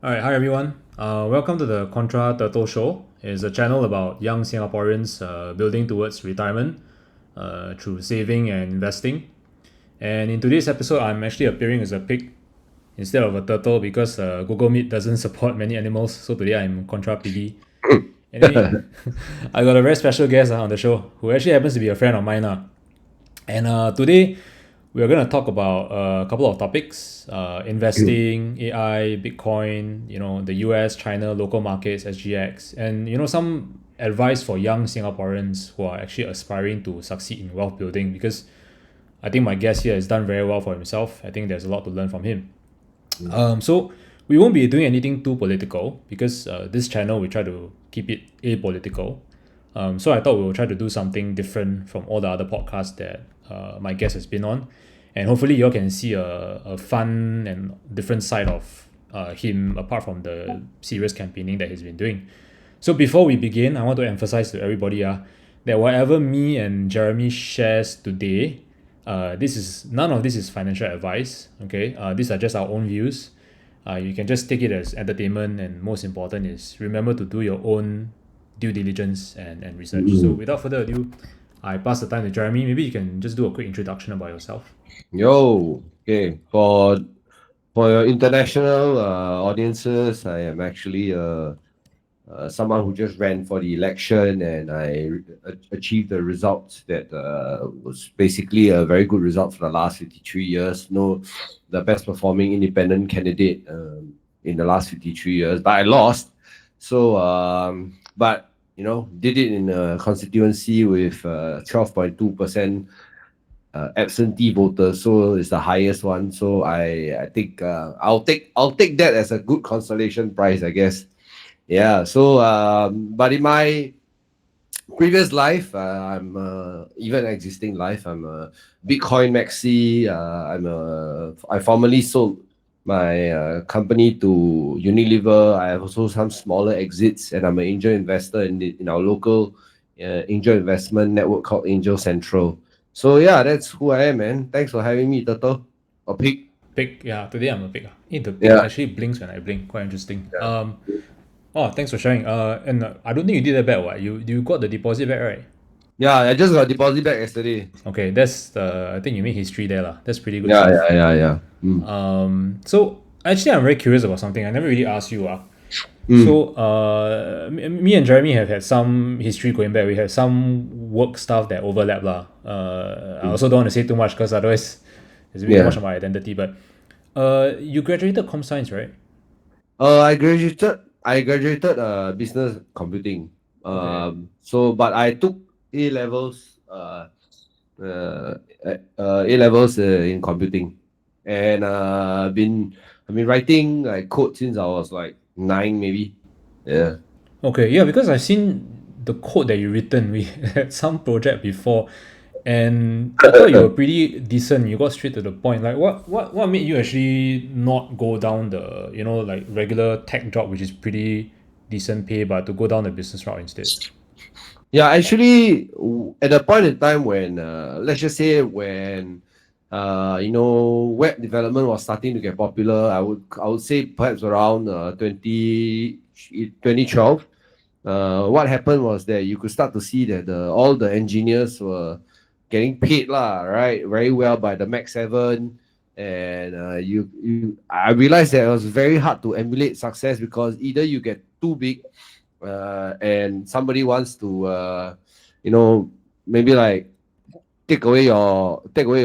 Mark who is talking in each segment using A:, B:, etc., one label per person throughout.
A: All right, hi everyone. Welcome to the ContraTurtle Show. It's a channel about young Singaporeans building towards retirement through saving and investing. And in today's episode, I'm actually appearing as a pig instead of a turtle because Google Meet doesn't support many animals. So today I'm Contra Piggy. Anyway, I got a very special guest on the show who actually happens to be a friend of mine. And today we're going to talk about a couple of topics: investing, AI, Bitcoin, the US, China, local markets, SGX, and some advice for young Singaporeans who are actually aspiring to succeed in wealth building. Because I think my guest here has done very well for himself. I think there's a lot to learn from him. So we won't be doing anything too political because this channel we try to keep it apolitical. So I thought we will try to do something different from all the other podcasts that my guest has been on, and hopefully you all can see a fun and different side of him apart from the serious campaigning that he's been doing. So before we begin, I want to emphasize to everybody that whatever me and Jeremy shares today, this is none of this is financial advice. Okay, these are just our own views. You can just take it as entertainment, and most important is remember to do your own due diligence and research. So without further ado, I pass the time to Jeremy. Maybe you can just do a quick introduction about yourself.
B: Yo, okay. For your international audiences, I am actually someone who just ran for the election, and I achieved the results that was basically a very good result for the last 53 years. No, the best performing independent candidate in the last 53 years, but I lost. So, but did it in a constituency with 12.2% absentee voters, so it's the highest one. So I think I'll take that as a good consolation prize, I guess. Yeah. So but in my previous life, I'm even existing life, I'm a Bitcoin maxi. I formerly sold my company to Unilever. I have also some smaller exits, and I'm an angel investor in our local angel investment network called Angel Central. So yeah, that's who I am, man. Thanks for having me, Turtle or Pig.
A: Pig, yeah. Today I'm a pig. The pig
B: Yeah.
A: actually blinks when I blink. Quite interesting.
B: Yeah.
A: Thanks for sharing. And I don't think you did that bad. What you got the deposit back, right?
B: Yeah, I just got deposit back yesterday.
A: Okay, that's I think you made history there, lah. That's pretty good
B: Yeah,
A: stuff.
B: yeah, yeah, yeah.
A: So actually, I'm very curious about something. I never really asked you.
B: Mm.
A: So me and Jeremy have had some history going back. We have some work stuff that overlap, lah. I also don't want to say too much because otherwise it's a bit too
B: Yeah.
A: much of my identity. But you graduated com science, right?
B: I graduated business computing.
A: Okay.
B: So but I took A levels A levels in computing, and I've been writing like code since I was like 9 maybe. Yeah.
A: Okay, yeah, because I've seen the code that you written. We had some project before, and I thought you were pretty decent. You got straight to the point. Like, what made you actually not go down the like regular tech job, which is pretty decent pay, but to go down the business route instead?
B: Yeah, actually, at a point in time when, let's just say, when, web development was starting to get popular, I would say perhaps around 2012. What happened was that you could start to see that all the engineers were getting paid lah, right, very well by the Mac 7, and I realized that it was very hard to emulate success because either you get too big and somebody wants to you know maybe like take away your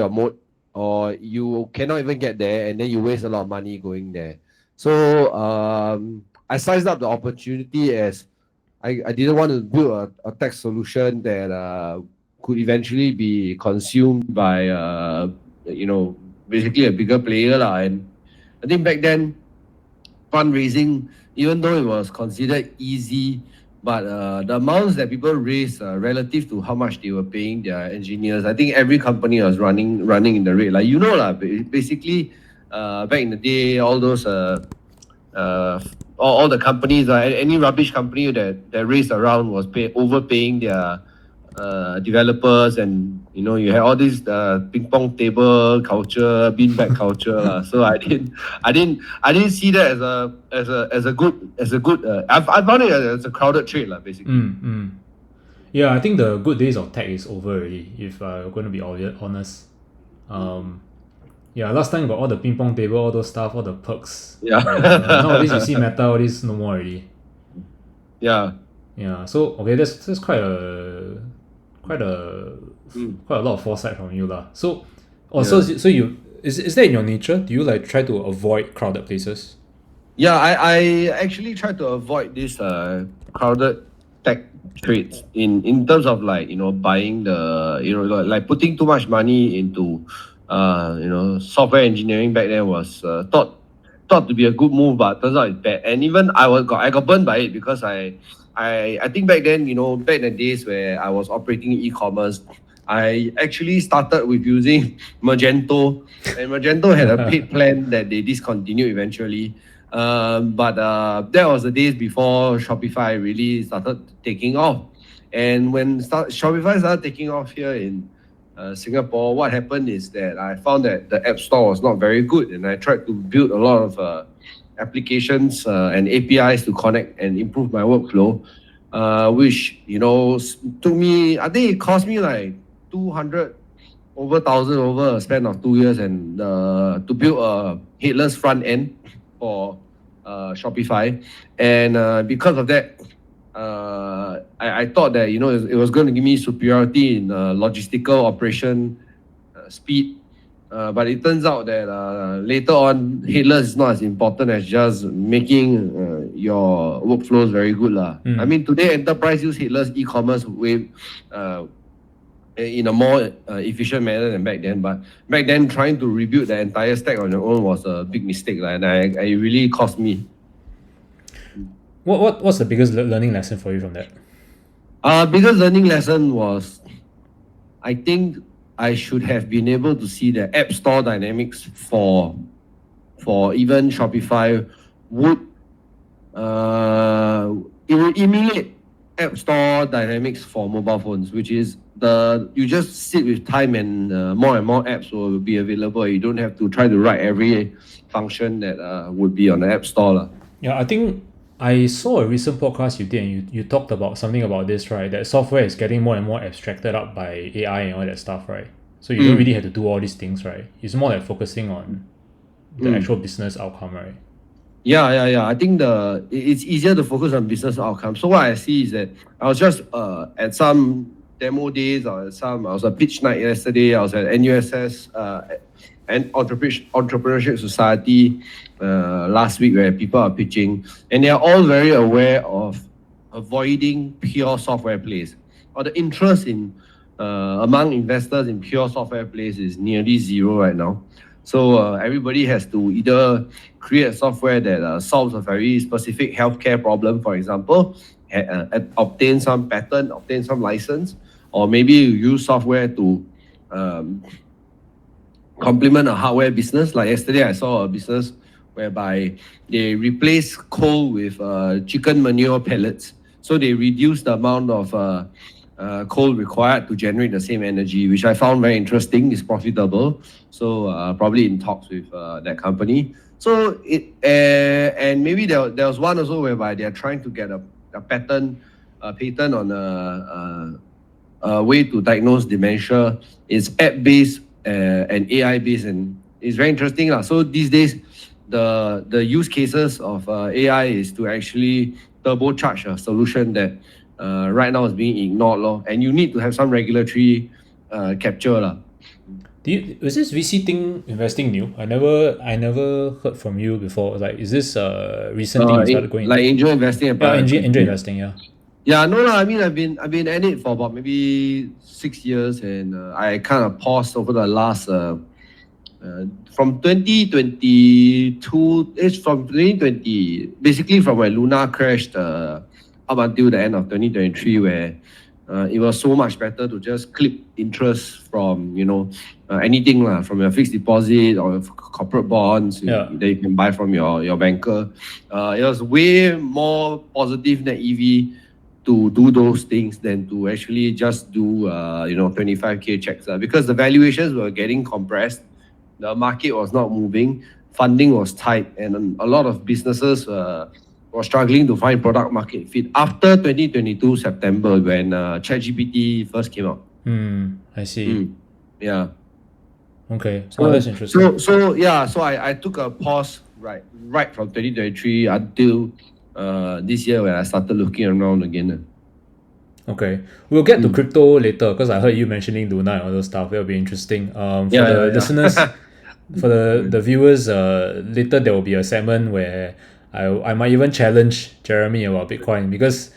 B: mode, or you cannot even get there and then you waste a lot of money going there. So I sized up the opportunity as I didn't want to build a tech solution that could eventually be consumed by basically a bigger player lah. And I think back then fundraising, even though it was considered easy, but the amounts that people raised relative to how much they were paying their engineers, I think every company was running in the rate. Like lah, basically, back in the day, all those all the companies, any rubbish company that raised around was overpaying their developers, and you had all this ping pong table culture, beanbag culture, so I didn't see that as a good. I found it as a crowded trade, basically.
A: Yeah, I think the good days of tech is over already. If I'm going to be honest, yeah, last time got all the ping pong table, all those stuff, all the perks.
B: Yeah.
A: Nowadays you see Meta, all this no more already.
B: Yeah.
A: Yeah, so okay, that's quite a quite a lot of foresight from you lah. So, so you is that in your nature? Do you like try to avoid crowded places?
B: Yeah, I actually try to avoid this crowded tech trades in terms of buying the like putting too much money into software engineering back then was thought to be a good move, but turns out it's bad. And even I got burned by it because I think back then, back in the days where I was operating e-commerce, I actually started with using Magento, and Magento had a paid plan that they discontinued eventually. But that was the days before Shopify really started taking off. And when Shopify started taking off here in Singapore, what happened is that I found that the App Store was not very good, and I tried to build a lot of applications and APIs to connect and improve my workflow, which took me. I think it cost me like 200 over 1,000 over a span of 2 years, and to build a headless front end for Shopify. And because of that, I thought that it was going to give me superiority in logistical operation speed, but it turns out that later on, headless is not as important as just making your workflows very good lah. I mean, today enterprise use headless e-commerce way in a more efficient manner than back then. But back then, trying to rebuild the entire stack on your own was a big mistake, and it really cost me.
A: What's the biggest learning lesson for you from that?
B: Biggest learning lesson was, I think I should have been able to see the App Store dynamics for even Shopify would it will emulate App Store dynamics for mobile phones, which is you just sit with time and more apps will be available. You don't have to try to write every function that would be on the App Store.
A: Yeah, I think I saw a recent podcast you did, and you talked about something about this, right? That software is getting more and more abstracted up by AI and all that stuff, right? So you don't really have to do all these things, right? It's more like focusing on the actual business outcome, right?
B: Yeah. I think it's easier to focus on business outcomes. So what I see is that I was just at some demo days, or I was at pitch night yesterday. I was at NUSS and Entrepreneurship Society last week, where people are pitching, and they are all very aware of avoiding pure software plays, or the interest in among investors in pure software plays is nearly zero right now. So everybody has to either create a software that solves a very specific healthcare problem, for example, obtain some patent, obtain some license, or maybe you use software to complement a hardware business. Like yesterday, I saw a business whereby they replace coal with chicken manure pellets. So they reduce the amount of coal required to generate the same energy, which I found very interesting. It's profitable. So probably in talks with that company. So and maybe there was one also whereby they are trying to get a patent on a way to diagnose dementia. It's app-based and AI-based, and it's very interesting. So these days, the use cases of AI is to actually turbocharge a solution that right now is being ignored, and you need to have some regulatory capture.
A: Is this VC thing investing new? I never heard from you before. Like, is this recent thing you started going
B: like
A: into?
B: angel investing and
A: angel investing, yeah.
B: Yeah, no, I mean, I've been at it for about maybe 6 years, and I kind of paused over the last from 2022. It's from 2020, basically from when Luna crashed up until the end of 2023, where it was so much better to just clip interest from anything from your fixed deposit or corporate bonds that you can buy from your banker. It was way more positive net EV to do those things than to actually just do 25K checks, because the valuations were getting compressed, the market was not moving, funding was tight, and a lot of businesses were struggling to find product market fit after 2022 September when ChatGPT first came out.
A: I see.
B: Yeah.
A: Okay.
B: So
A: That's interesting.
B: so I took a pause right from 2023 until this year when I started looking around again.
A: Okay, we'll get to crypto later because I heard you mentioning Luna and all those stuff. That'll be interesting. For the listeners, for the viewers, later there will be a segment where I might even challenge Jeremy about Bitcoin because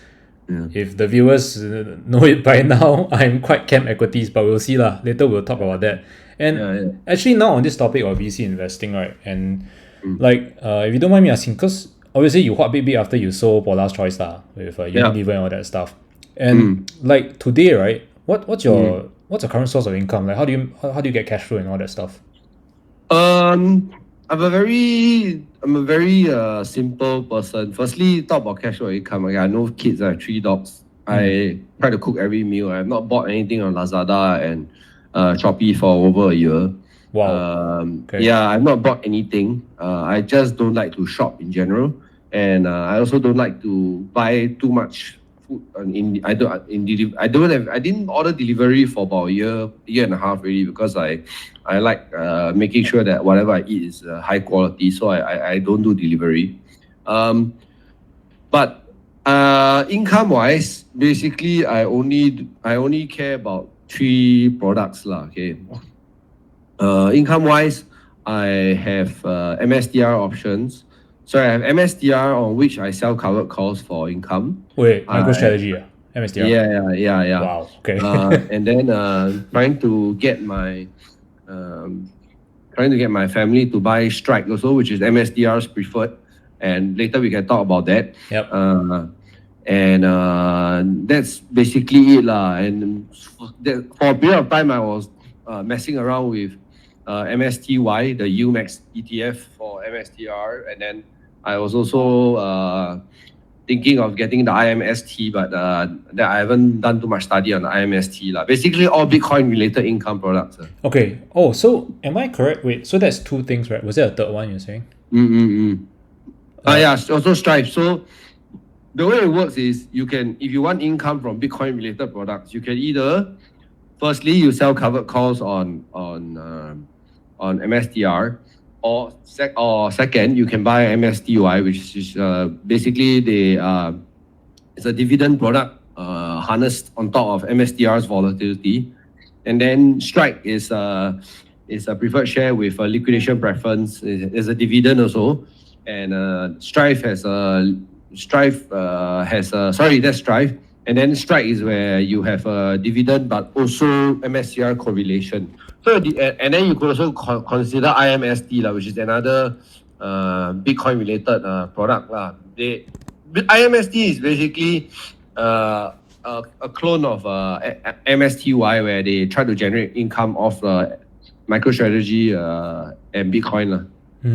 A: if the viewers know it by now, I'm quite camp equities, but we'll see lah. Later we'll talk about that. And actually now on this topic of VC investing, right? And if you don't mind me asking, because obviously you hot big after you sold Paula's Choice lah with Unilever and all that stuff. And like today, right? What's your current source of income? Like how do you get cash flow and all that stuff?
B: I'm a very simple person. Firstly, talk about cash flow income. I have no kids. I have 3 dogs. I try to cook every meal. I have not bought anything on Lazada and Shopee for over a year.
A: Wow.
B: Yeah, I've not bought anything. I just don't like to shop in general, and I also don't like to buy too much food. I didn't order delivery for about a year and a half really, because I like making sure that whatever I eat is high quality. So I don't do delivery. But income wise, basically I only care about 3 products lah. Okay. Income wise, I have MSTR options. So I have MSTR on which I sell covered calls for income.
A: Wait, MicroStrategy, MSTR.
B: Yeah.
A: Wow. Okay.
B: And then trying to get my family to buy Strike also, which is MSTR's preferred. And later we can talk about that.
A: Yep.
B: And that's basically it lah. And for a period of time, I was messing around with MSTY, the UMAX ETF for MSTR, and then I was also thinking of getting the IMST, but that I haven't done too much study on the IMST lah. Basically, all Bitcoin related income products.
A: Okay. Oh, so am I correct? Wait, so that's 2 things, right? Was there a third one you're saying?
B: Yeah, also Stripe. So the way it works is if you want income from Bitcoin related products, you can either firstly you sell covered calls on MSTR, or second you can buy MSTY, which is basically it's a dividend product harnessed on top of MSTR's volatility, and then Strike is a preferred share with a liquidation preference. Is a dividend also, and Strive has that's Strive, and then Strike is where you have a dividend but also MSTR correlation. So and then you could also consider IMST lah, which is another Bitcoin related product lah. IMST is basically a clone of MSTY, where they try to generate income off MicroStrategy and Bitcoin lah,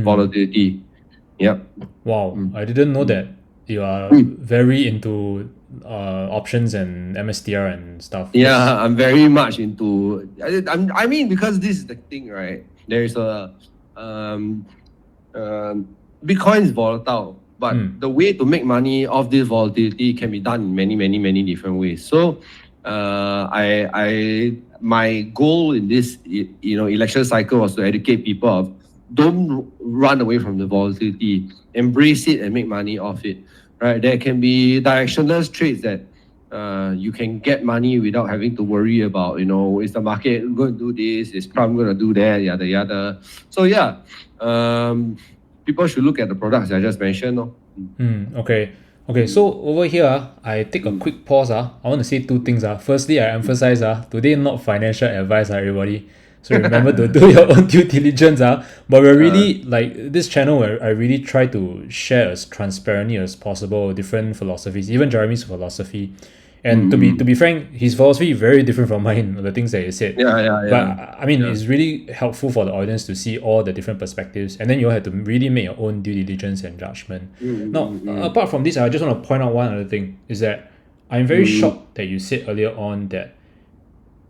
B: volatility. Yep.
A: Wow, I didn't know that you are very into options and MSTR and stuff.
B: Yeah, I'm very much into. I mean, because this is the thing, right? There's Bitcoin is volatile, but the way to make money off this volatility can be done in many different ways. So, my goal in this election cycle was to educate people of don't run away from the volatility, embrace it and make money off it. Right? There can be directionless trades that you can get money without having to worry about, is the market going to do this? Is Trump going to do that? Yada yada. So yeah, people should look at the products I just mentioned.
A: Okay, so over here, I take a quick pause. I want to say 2 things. Firstly, I emphasize today not financial advice, everybody. So remember to do your own due diligence. But we're really, like this channel where I really try to share as transparently as possible different philosophies, even Jeremy's philosophy. And to be frank, his philosophy is very different from mine, the things that he said.
B: Yeah.
A: But I mean, it's really helpful for the audience to see all the different perspectives, and then you have to really make your own due diligence and judgment. Now, apart from this, I just want to point out one other thing, is that I'm very shocked that you said earlier on that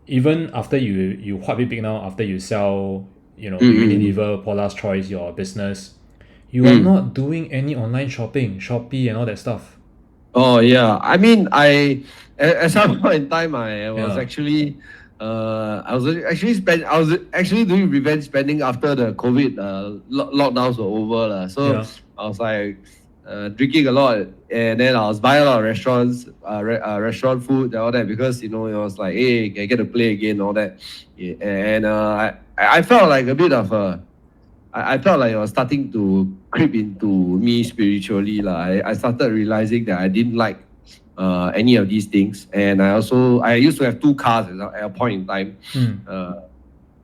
A: even after you quite big now, after you sell, Unilever, Paula's Choice, your business, you are not doing any online shopping, Shopee and all that stuff.
B: Oh yeah, I mean, at some point in time, I was
A: Yeah.
B: actually, I was actually doing revenge spending after the COVID lockdowns were over lah. So
A: Yeah.
B: I was like drinking a lot, and then I was buying a lot of restaurants, restaurant food and all that, because it was like, hey, I get to play again, all that, yeah, and I felt like a bit of a. I felt like it was starting to creep into me spiritually. I started realizing that I didn't like any of these things. And I used to have two cars at a point in time.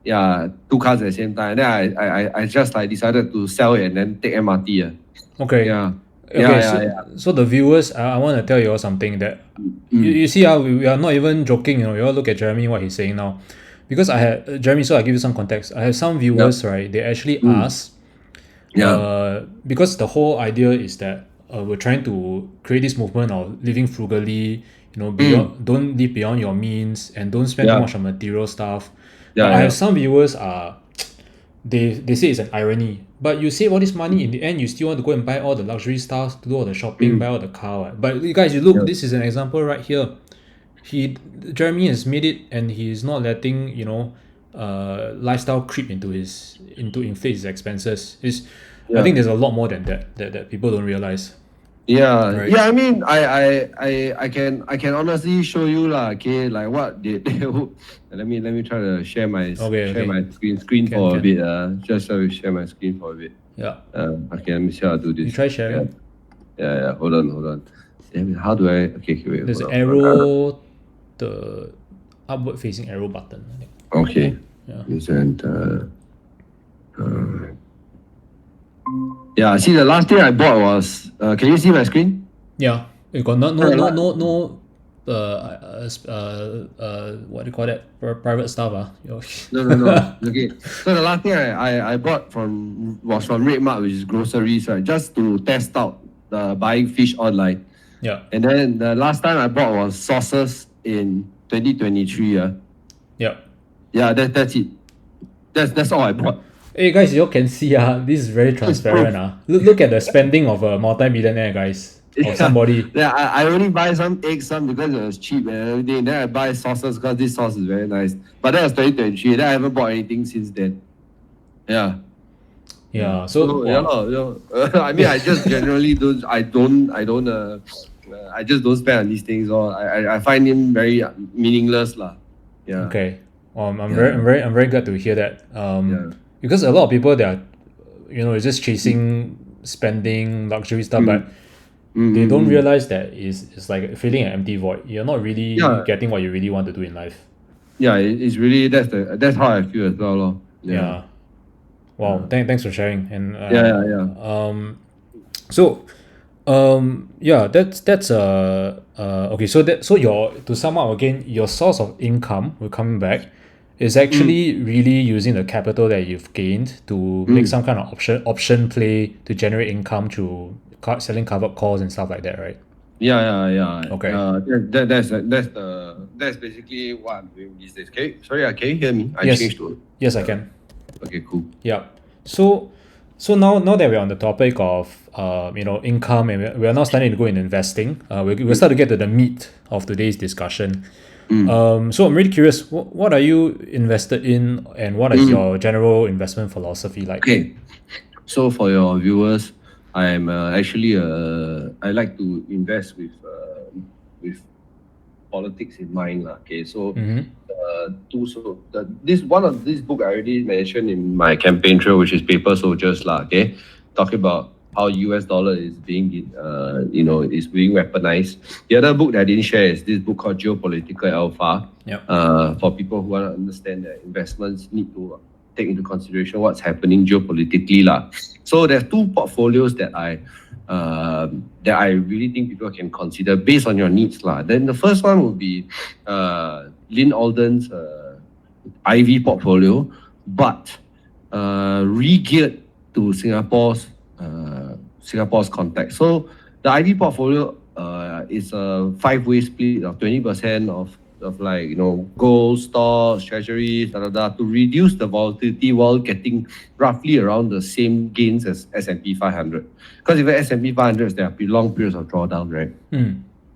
B: Yeah, two cars at the same time. Then I just like decided to sell it and then take MRT.
A: Okay.
B: Yeah.
A: Okay, so the viewers, I want to tell you all something that you see, we are not even joking. You all look at Jeremy, what he's saying now, because I had Jeremy. So I give you some context. I have some viewers, right? They actually ask, because the whole idea is that we're trying to create this movement of living frugally. Beyond, don't live beyond your means and don't spend too much on material stuff. But I have some viewers they say it's an irony. But you save all this money, in the end you still want to go and buy all the luxury stuff, to do all the shopping, buy all the car. Right? But you guys, you look, this is an example right here. Jeremy has made it, and he's not letting lifestyle creep into inflate his expenses. I think there's a lot more than that people don't realize.
B: Yeah,
A: Right.
B: yeah. I mean, I can honestly show you lah. Okay, like what did let me try to share my my screen for a bit. Just share my screen for a bit.
A: Yeah.
B: Okay, let me see how to do this.
A: You try sharing.
B: Yeah. Hold on. How do I? Okay, wait.
A: There's an arrow, the upward facing arrow button.
B: Okay.
A: Yeah.
B: Yeah, see, the last thing I bought was. Can you see my screen?
A: Yeah, you got no what do you call that? Private stuff.
B: No. Okay, so the last thing I bought was from Red Mart, which is groceries, right? Just to test out buying fish online.
A: Yeah.
B: And then the last time I bought was sauces in 2023.
A: Yeah.
B: Yeah, that's it. That's all I bought.
A: Hey guys, you all can see this is very transparent. Look at the spending of a multi-millionaire, guys. Of somebody.
B: Yeah, I only buy some eggs, because it was cheap and everything. Then I buy sauces because this sauce is very nice. But that was 2023. Then I haven't bought anything since then. Yeah.
A: Yeah.
B: I mean, I just generally don't. I just don't spend on these things. Or I find them very meaningless, lah. Yeah.
A: Okay. I'm very glad to hear that. Because a lot of people, they are, it's just chasing spending luxury stuff, but they don't realize that it's like filling an empty void. You're not really getting what you really want to do in life.
B: Yeah, it's really that's how I feel as well, lor.
A: Yeah. Wow. Thanks for sharing. And that's okay. So to sum up again, your source of income, we're coming back, is actually really using the capital that you've gained to make some kind of option play to generate income through selling covered calls and stuff like that, right?
B: Yeah.
A: Okay.
B: That's basically what I'm doing these days. Can you hear me?
A: Yes, I can.
B: Okay, cool.
A: Yeah. So now that we're on the topic of income, and we're now starting to go into investing, we'll start to get to the meat of today's discussion. So I'm really curious, what are you invested in, and what is your general investment philosophy like?
B: Okay, so for your viewers, I'm actually I like to invest with politics in mind, lah. Okay, so this book I already mentioned in my campaign trail, which is Paper Soldiers, lah. Okay, talking about how US dollar is being is being weaponized. The other book that I didn't share is this book called Geopolitical Alpha. For people who want to understand that investments need to take into consideration what's happening geopolitically, lah. So there's two portfolios that I really think people can consider based on your needs, lah. Then the first one would be Lynn Alden's IV portfolio, but re-geared to Singapore's context. So the IV portfolio it's a 5-way split of 20% of like, you know, gold, stocks, treasuries, to reduce the volatility while getting roughly around the same gains as S&P 500. Because if S&P 500, there are long periods of drawdown, right?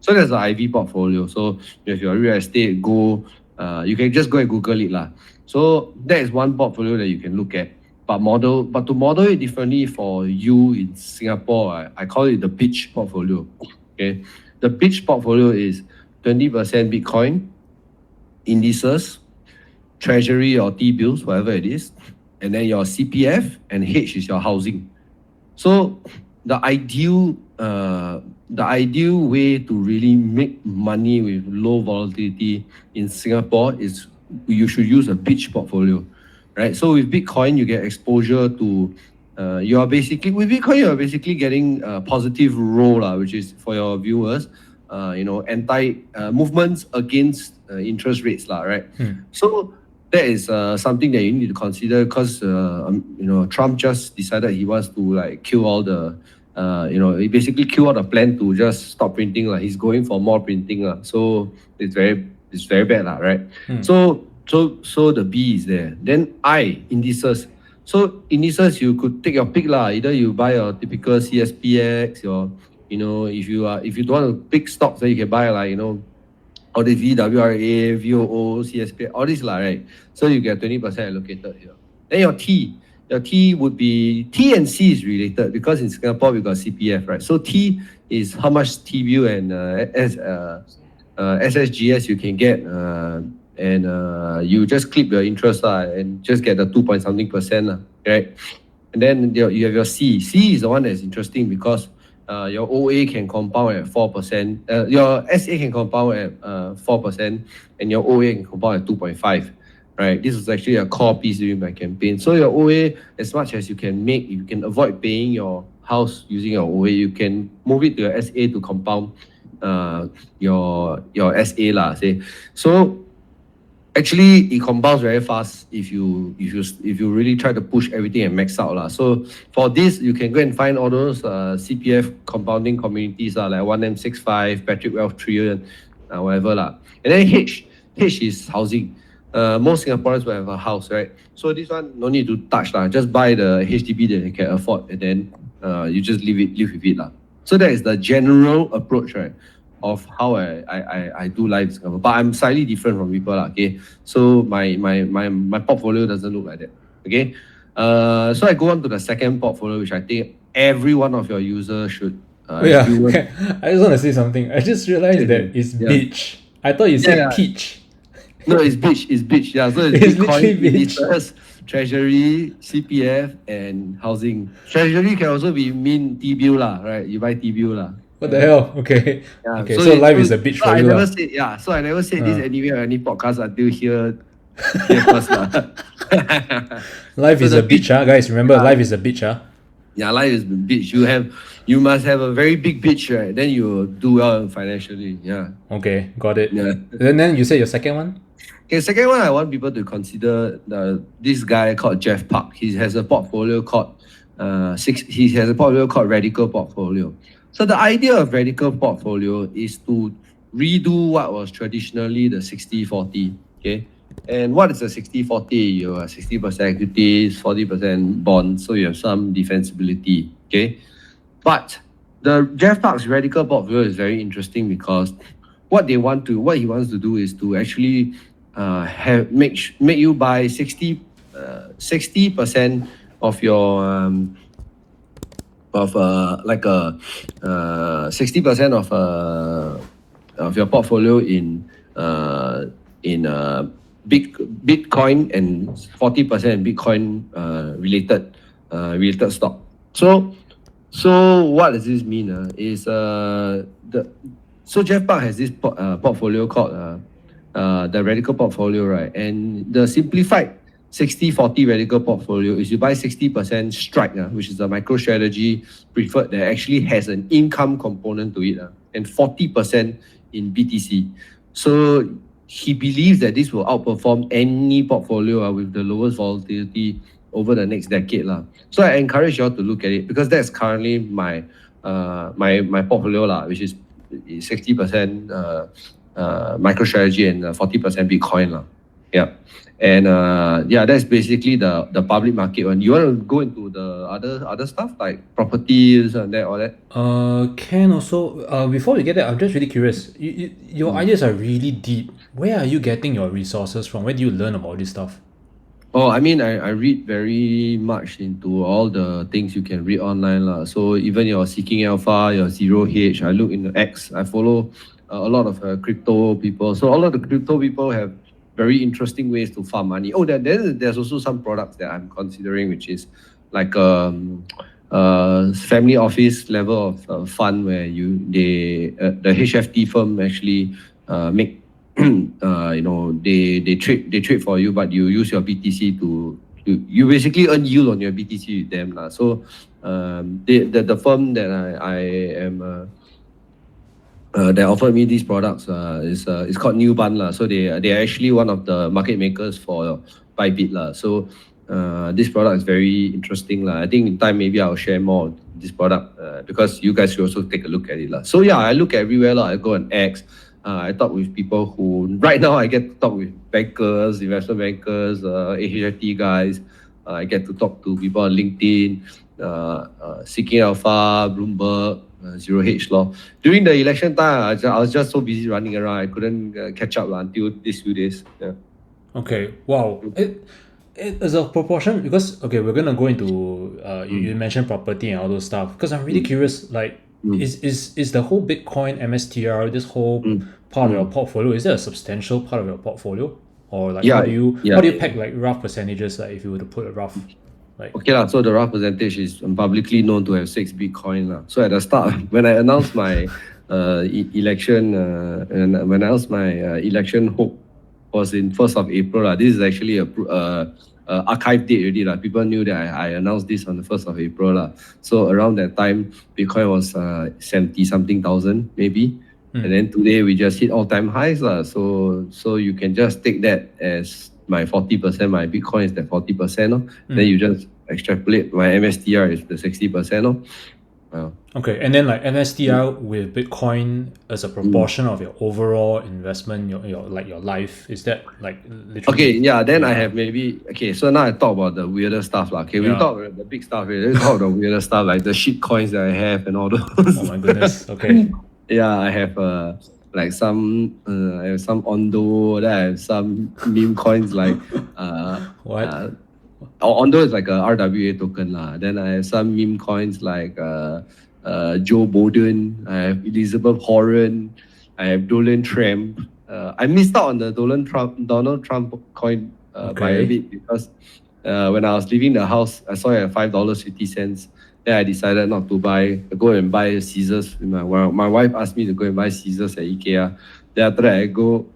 B: So there's the IV portfolio. So if you're real estate, you can just go and Google it lah. So that is one portfolio that you can look at. But to model it differently for you in Singapore, I call it the B.I.T.C.H portfolio. Okay, the B.I.T.C.H portfolio is 20% Bitcoin, indices, treasury or T-bills, whatever it is, and then your CPF, and H is your housing. So the ideal way to really make money with low volatility in Singapore is you should use a B.I.T.C.H portfolio, right? So with Bitcoin, you get exposure to with Bitcoin, you're basically getting a positive roll, which is for your viewers, anti movements against interest rates, right? So that is something that you need to consider because Trump just decided he wants to like kill all the he basically killed all the plan to just stop printing. He's going for more printing. So it's very bad, right? So the B is there. Then I, indices. So indices, you could take your pick. Either you buy a typical CSPX, or if you don't want to pick stocks, then you can buy all the VWRA, VOO, CSP, all these, right? So you get 20% allocated here. Then your T would be, T and C is related because in Singapore we got CPF, right? So T is how much T-bill and SSGS you can get, and you just clip your interest and just get the 2-point-something%, right? And then you have your C. C is the one that's interesting because your OA can compound at 4%. Your SA can compound at 4%, and your OA can compound at 2.5%. Right, this is actually a core piece during my campaign. So your OA, as much as you can avoid paying your house using your OA. You can move it to your SA to compound your SA say. So actually, it compounds very fast if you really try to push everything and max out. So for this, you can go and find all those CPF compounding communities like 1M65, Patrick Wealth Trillion, whatever. And then H is housing. Most Singaporeans will have a house, right? So this one, no need to touch. Just buy the HDB that you can afford, and then you just live with it. So that is the general approach, right, of how I do life in Singapore. But I'm slightly different from people, okay? So my portfolio doesn't look like that, okay? So I go on to the second portfolio, which I think every one of your users should.
A: I just want to say something. I just realized that it's B.I.T.C.H. I thought you said Peach.
B: No, it's B.I.T.C.H. Yeah, so it's Bitcoin, indices, treasury, CPF, and housing. Treasury can also be mean T-bill, right? You buy T-bill.
A: What the hell? Okay.
B: Yeah,
A: okay. So life is a bitch for you.
B: So I never said this anywhere or any podcast until here first.
A: Life is a bitch, guys. Remember, life is a bitch.
B: Yeah, life is a bitch. You must have a very big bitch, right? Then you do well financially. Yeah.
A: Okay, got it.
B: Yeah.
A: Then you say your second one?
B: Okay, second one, I want people to consider this guy called Jeff Park. He has a portfolio called Radical Portfolio. So the idea of Radical Portfolio is to redo what was traditionally the 60-40. Okay, and what is a 60-40? You are 60% equities, 40% bonds, so you have some defensibility. Okay, but the Jeff Park's Radical Portfolio is very interesting because what he wants to do is to actually make you buy 60% of your 60% of your portfolio in Bitcoin and 40% Bitcoin related stock. So what does this mean? So Jeff Park has this portfolio called the Radical Portfolio, right? And the simplified 60-40 Radical Portfolio is you buy 60% Strike, which is a MicroStrategy preferred that actually has an income component to it, and 40% in BTC. So he believes that this will outperform any portfolio with the lowest volatility over the next decade. So I encourage you all to look at it because that's currently my portfolio, which is 60% MicroStrategy and 40% Bitcoin lah. Yeah. And that's basically the public market one. You want to go into the other stuff like properties and that all that?
A: Can also before we get there, I'm just really curious. Your ideas are really deep. Where are you getting your resources from? Where do you learn about this stuff?
B: Oh, I mean, I read very much into all the things you can read online lah. So even your Seeking Alpha, your Zero H, I look into X. I follow a lot of crypto people. So all of the crypto people have very interesting ways to farm money. Oh, there's also some products that I'm considering, which is like family office level of fund where the HFT firm actually make they trade for you, but you use your BTC to you basically earn yield on your BTC with them lah. So the firm that I am that offered me these products is called Newban lah. So they are actually one of the market makers for Bybit lah. So this product is very interesting lah. I think in time maybe I'll share more on this product because you guys should also take a look at it lah. So yeah, I look everywhere lah. I go on X. I talk with people who right now I get to talk with bankers, investment bankers, HFT guys. I get to talk to people on LinkedIn, Seeking Alpha, Bloomberg, Zero H law. During the election time, I was just so busy running around. I couldn't catch up until these few days. Yeah.
A: Okay. Wow. It as a proportion because we're gonna go into you mentioned property and all those stuff because I'm really curious. Like, is the whole Bitcoin MSTR this whole part of your portfolio? Is that a substantial part of your portfolio, or like how do you peg like rough percentages? Like if you were to put a rough.
B: Okay lah. So the rough percentage is publicly known to have 6 Bitcoin lah. So at the start, when I announced my election and when I announced my election hope was in 1st of April lah. This is actually a archive date already lah. People knew that I announced this on the 1st of April lah. So around that time, Bitcoin was 70 something thousand maybe. And then today we just hit all-time highs lah. So you can just take that as my 40%, my Bitcoin is that 40%. Then you just extrapolate my MSTR is the 60%.
A: Okay, and then like MSTR with Bitcoin as a proportion of your overall investment, your life, is that like literally?
B: Okay, yeah. Then I have maybe so now I talk about the weirder stuff lah. Okay, we talk about the big stuff. We talk about the weirder stuff like the shit coins that I have and all those.
A: Oh my goodness. Okay.
B: Yeah, I have like some I have some Ondo. Then I have some meme coins like
A: what?
B: Ondo is like a RWA token lah. Then I have some meme coins like Joe Biden. I have Elizabeth Warren. I have Donald Trump. I missed out on the Donald Trump coin by a bit because when I was leaving the house, I saw it at $5.50. Then I decided not to go and buy Caesars. My wife asked me to go and buy Caesars at IKEA. Then after that, I go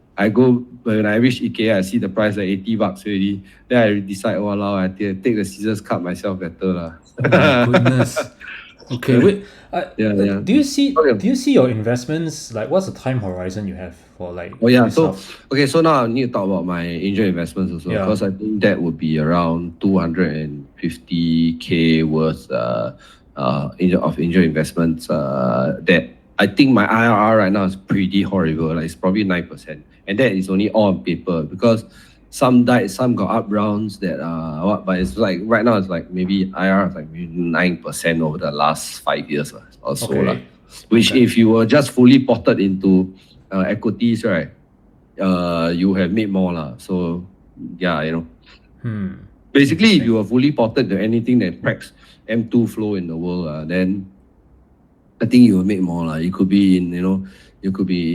B: when I reach IKEA, I see the price like $80 already. Then I decide, I take the Caesars card myself better lah.
A: Oh my goodness. Okay, wait. Do you see your investments, like what's the time horizon you have for like?
B: Oh yeah, so now I need to talk about my angel investments also because I think that would be around 250K worth of angel investments. That I think my IRR right now is pretty horrible. Like it's probably 9%, and that is only all on paper because some died, some got up rounds that but it's like right now it's like maybe IRR is like maybe 9% over the last 5 years or so lah. Which if you were just fully potted into equities, right, you have made more lah. So yeah, basically if you were fully potted to anything that cracks M2 flow in the world, then I think you will make more lah. You could be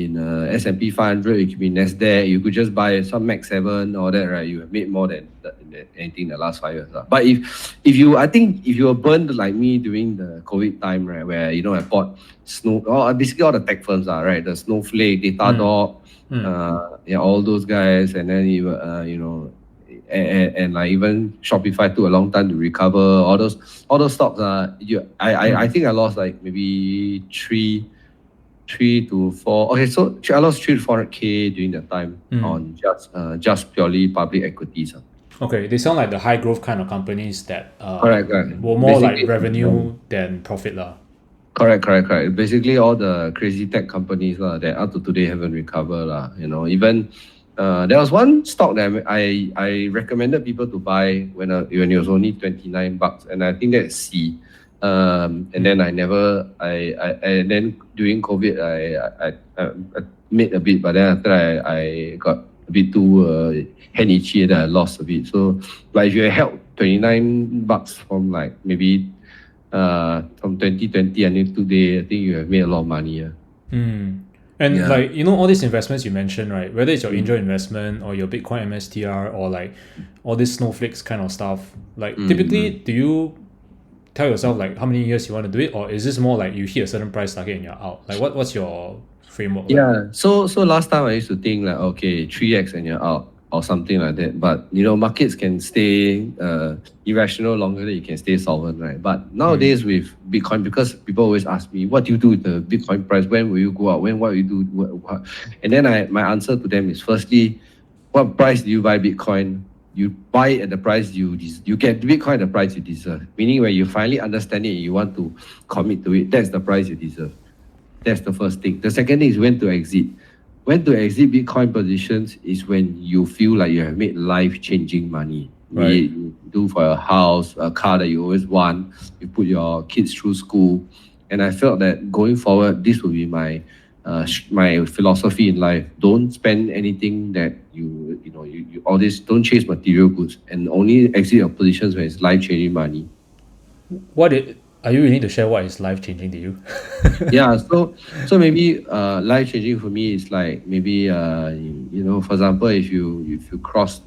B: in S&P 500, you could be Nasdaq, you could just buy some Max 7 or that, right? You have made more than anything in the last 5 years. But if you were burned like me during the COVID time, right, where I bought basically all the tech firms are right, the Snowflake, Datadog, all those guys, and then and like even Shopify took a long time to recover. All those stocks I think I lost like maybe 3 to 4. Okay, so I lost 3 to 400K during that time on just purely public equities.
A: Okay, they sound like the high growth kind of companies that
B: correct.
A: were more basically, like revenue than profit lah.
B: Correct. Basically, all the crazy tech companies that up to today haven't recovered Even there was one stock that I recommended people to buy when it was only $29, and I think that's C. And then I never I and then during COVID I made a bit, but then after I got a bit too hand itchy, and I lost a bit. So, but if you held $29 from like maybe from 2020 until today, I think you have made a lot of money.
A: And
B: Yeah.
A: like, all these investments you mentioned, right? Whether it's your angel investment or your Bitcoin MSTR or like all this snowflakes kind of stuff, like typically do you tell yourself like how many years you want to do it, or is this more like you hit a certain price target and you're out? Like what's your framework like?
B: Yeah. So last time I used to think like, okay, 3x and you're out or something like that. But markets can stay irrational longer than you can stay solvent, right? But nowadays with Bitcoin, because people always ask me, what do you do with the Bitcoin price? When will you go out? What will you do? What? And then my answer to them is, firstly, what price do you buy Bitcoin? You buy it at the price you get Bitcoin at the price you deserve. Meaning when you finally understand it and you want to commit to it, that's the price you deserve. That's the first thing. The second thing is when to exit. When to exit Bitcoin positions is when you feel like you have made life-changing money.
A: Right.
B: You do for a house, a car that you always want, you put your kids through school. And I felt that going forward, this will be my philosophy in life. Don't spend anything that you all this. Don't chase material goods, and only exit your positions when it's life-changing money.
A: Are you willing to share what is life changing to you?
B: Yeah, so maybe life changing for me is like maybe for example, if you cross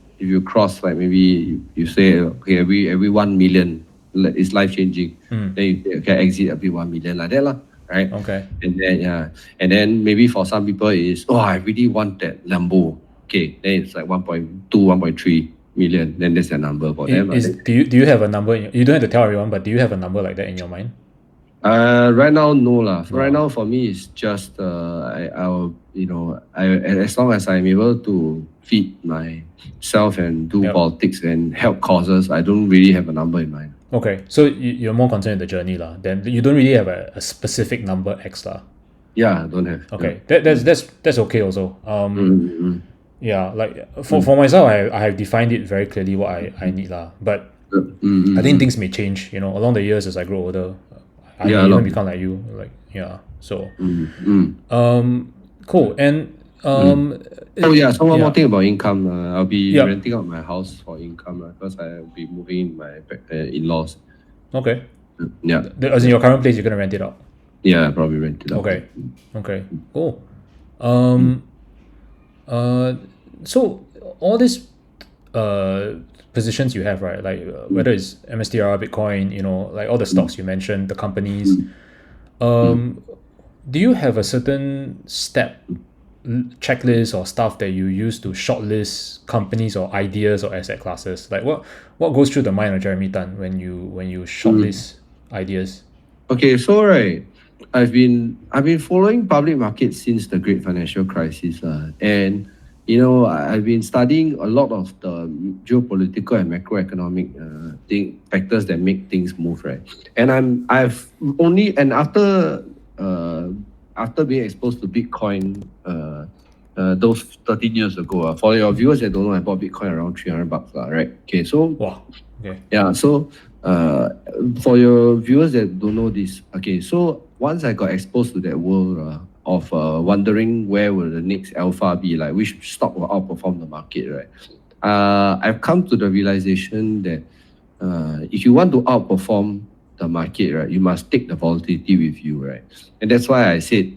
B: like maybe you say, okay, every 1 million is life changing, then you can exit a bit 1 million like that lah, right?
A: Okay.
B: And then maybe for some people is, I really want that Lambo. Okay, then it's like 1.2, 1.3 million. Then that's the number for them.
A: Do you have a number? You don't have to tell everyone, but do you have a number like that in your mind?
B: Right now, no lah. Right now, for me, it's just as long as I'm able to feed myself and do politics and help causes, I don't really have a number in mind.
A: Okay, so you're more concerned with the journey lah. Then you don't really have a specific number X lah.
B: Yeah, I don't have.
A: Okay, that's okay also. Yeah, like for myself, I have defined it very clearly what I need lah. But I think things may change, along the years as I grow older. I may even become like you, so cool. And
B: so one more thing about income. I'll be renting out my house for income because I'll be moving in my in-laws.
A: Okay.
B: Yeah.
A: As in your current place, you're gonna rent it out.
B: Yeah, I'll probably rent it out.
A: Okay. Cool. So all these positions you have, right? Like whether it's MSTR, Bitcoin, like all the stocks you mentioned, the companies. Do you have a certain step checklist or stuff that you use to shortlist companies or ideas or asset classes? Like what goes through the mind of Jeremy Tan when you shortlist ideas?
B: Okay, so I've been following public markets since the Great Financial Crisis, and I've been studying a lot of the geopolitical and macroeconomic factors that make things move, right? And after being exposed to Bitcoin, those 13 years ago, for your viewers that don't know, I bought Bitcoin around $300, right? Okay, so
A: wow, okay,
B: yeah, so for your viewers that don't know this, okay, so once I got exposed to that world of wondering where will the next alpha be, like which stock will outperform the market, right? I've come to the realization that if you want to outperform the market, right, you must take the volatility with you, right? And that's why I said,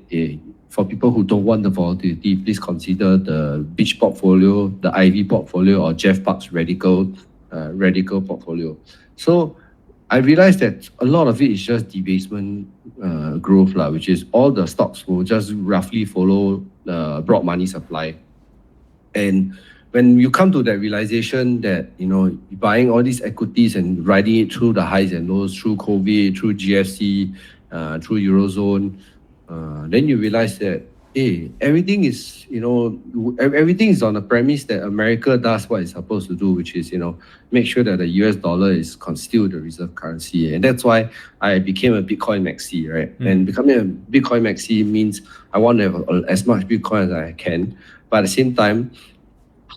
B: for people who don't want the volatility, please consider the B.I.T.C.H portfolio, the Ivy portfolio, or Jeff Park's radical portfolio. So I realized that a lot of it is just debasement growth, which is all the stocks will just roughly follow the broad money supply. And when you come to that realization that, buying all these equities and riding it through the highs and lows, through COVID, through GFC, through Eurozone, then you realize that everything is, everything is on the premise that America does what it's supposed to do, which is, make sure that the US dollar is still the reserve currency. And that's why I became a Bitcoin maxi, right? And becoming a Bitcoin maxi means I want to have as much Bitcoin as I can. But at the same time,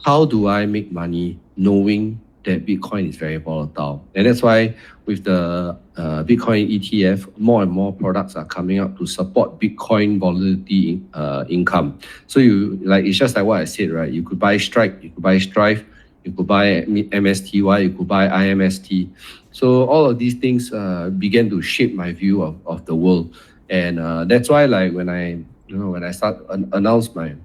B: how do I make money knowing that Bitcoin is very volatile? And that's why with the Bitcoin ETF, more and more products are coming up to support Bitcoin volatility income. So it's just like what I said, right? You could buy Strike, you could buy Strive, you could buy MSTY, you could buy IMST. So all of these things began to shape my view of the world. And that's why, like, when I announced my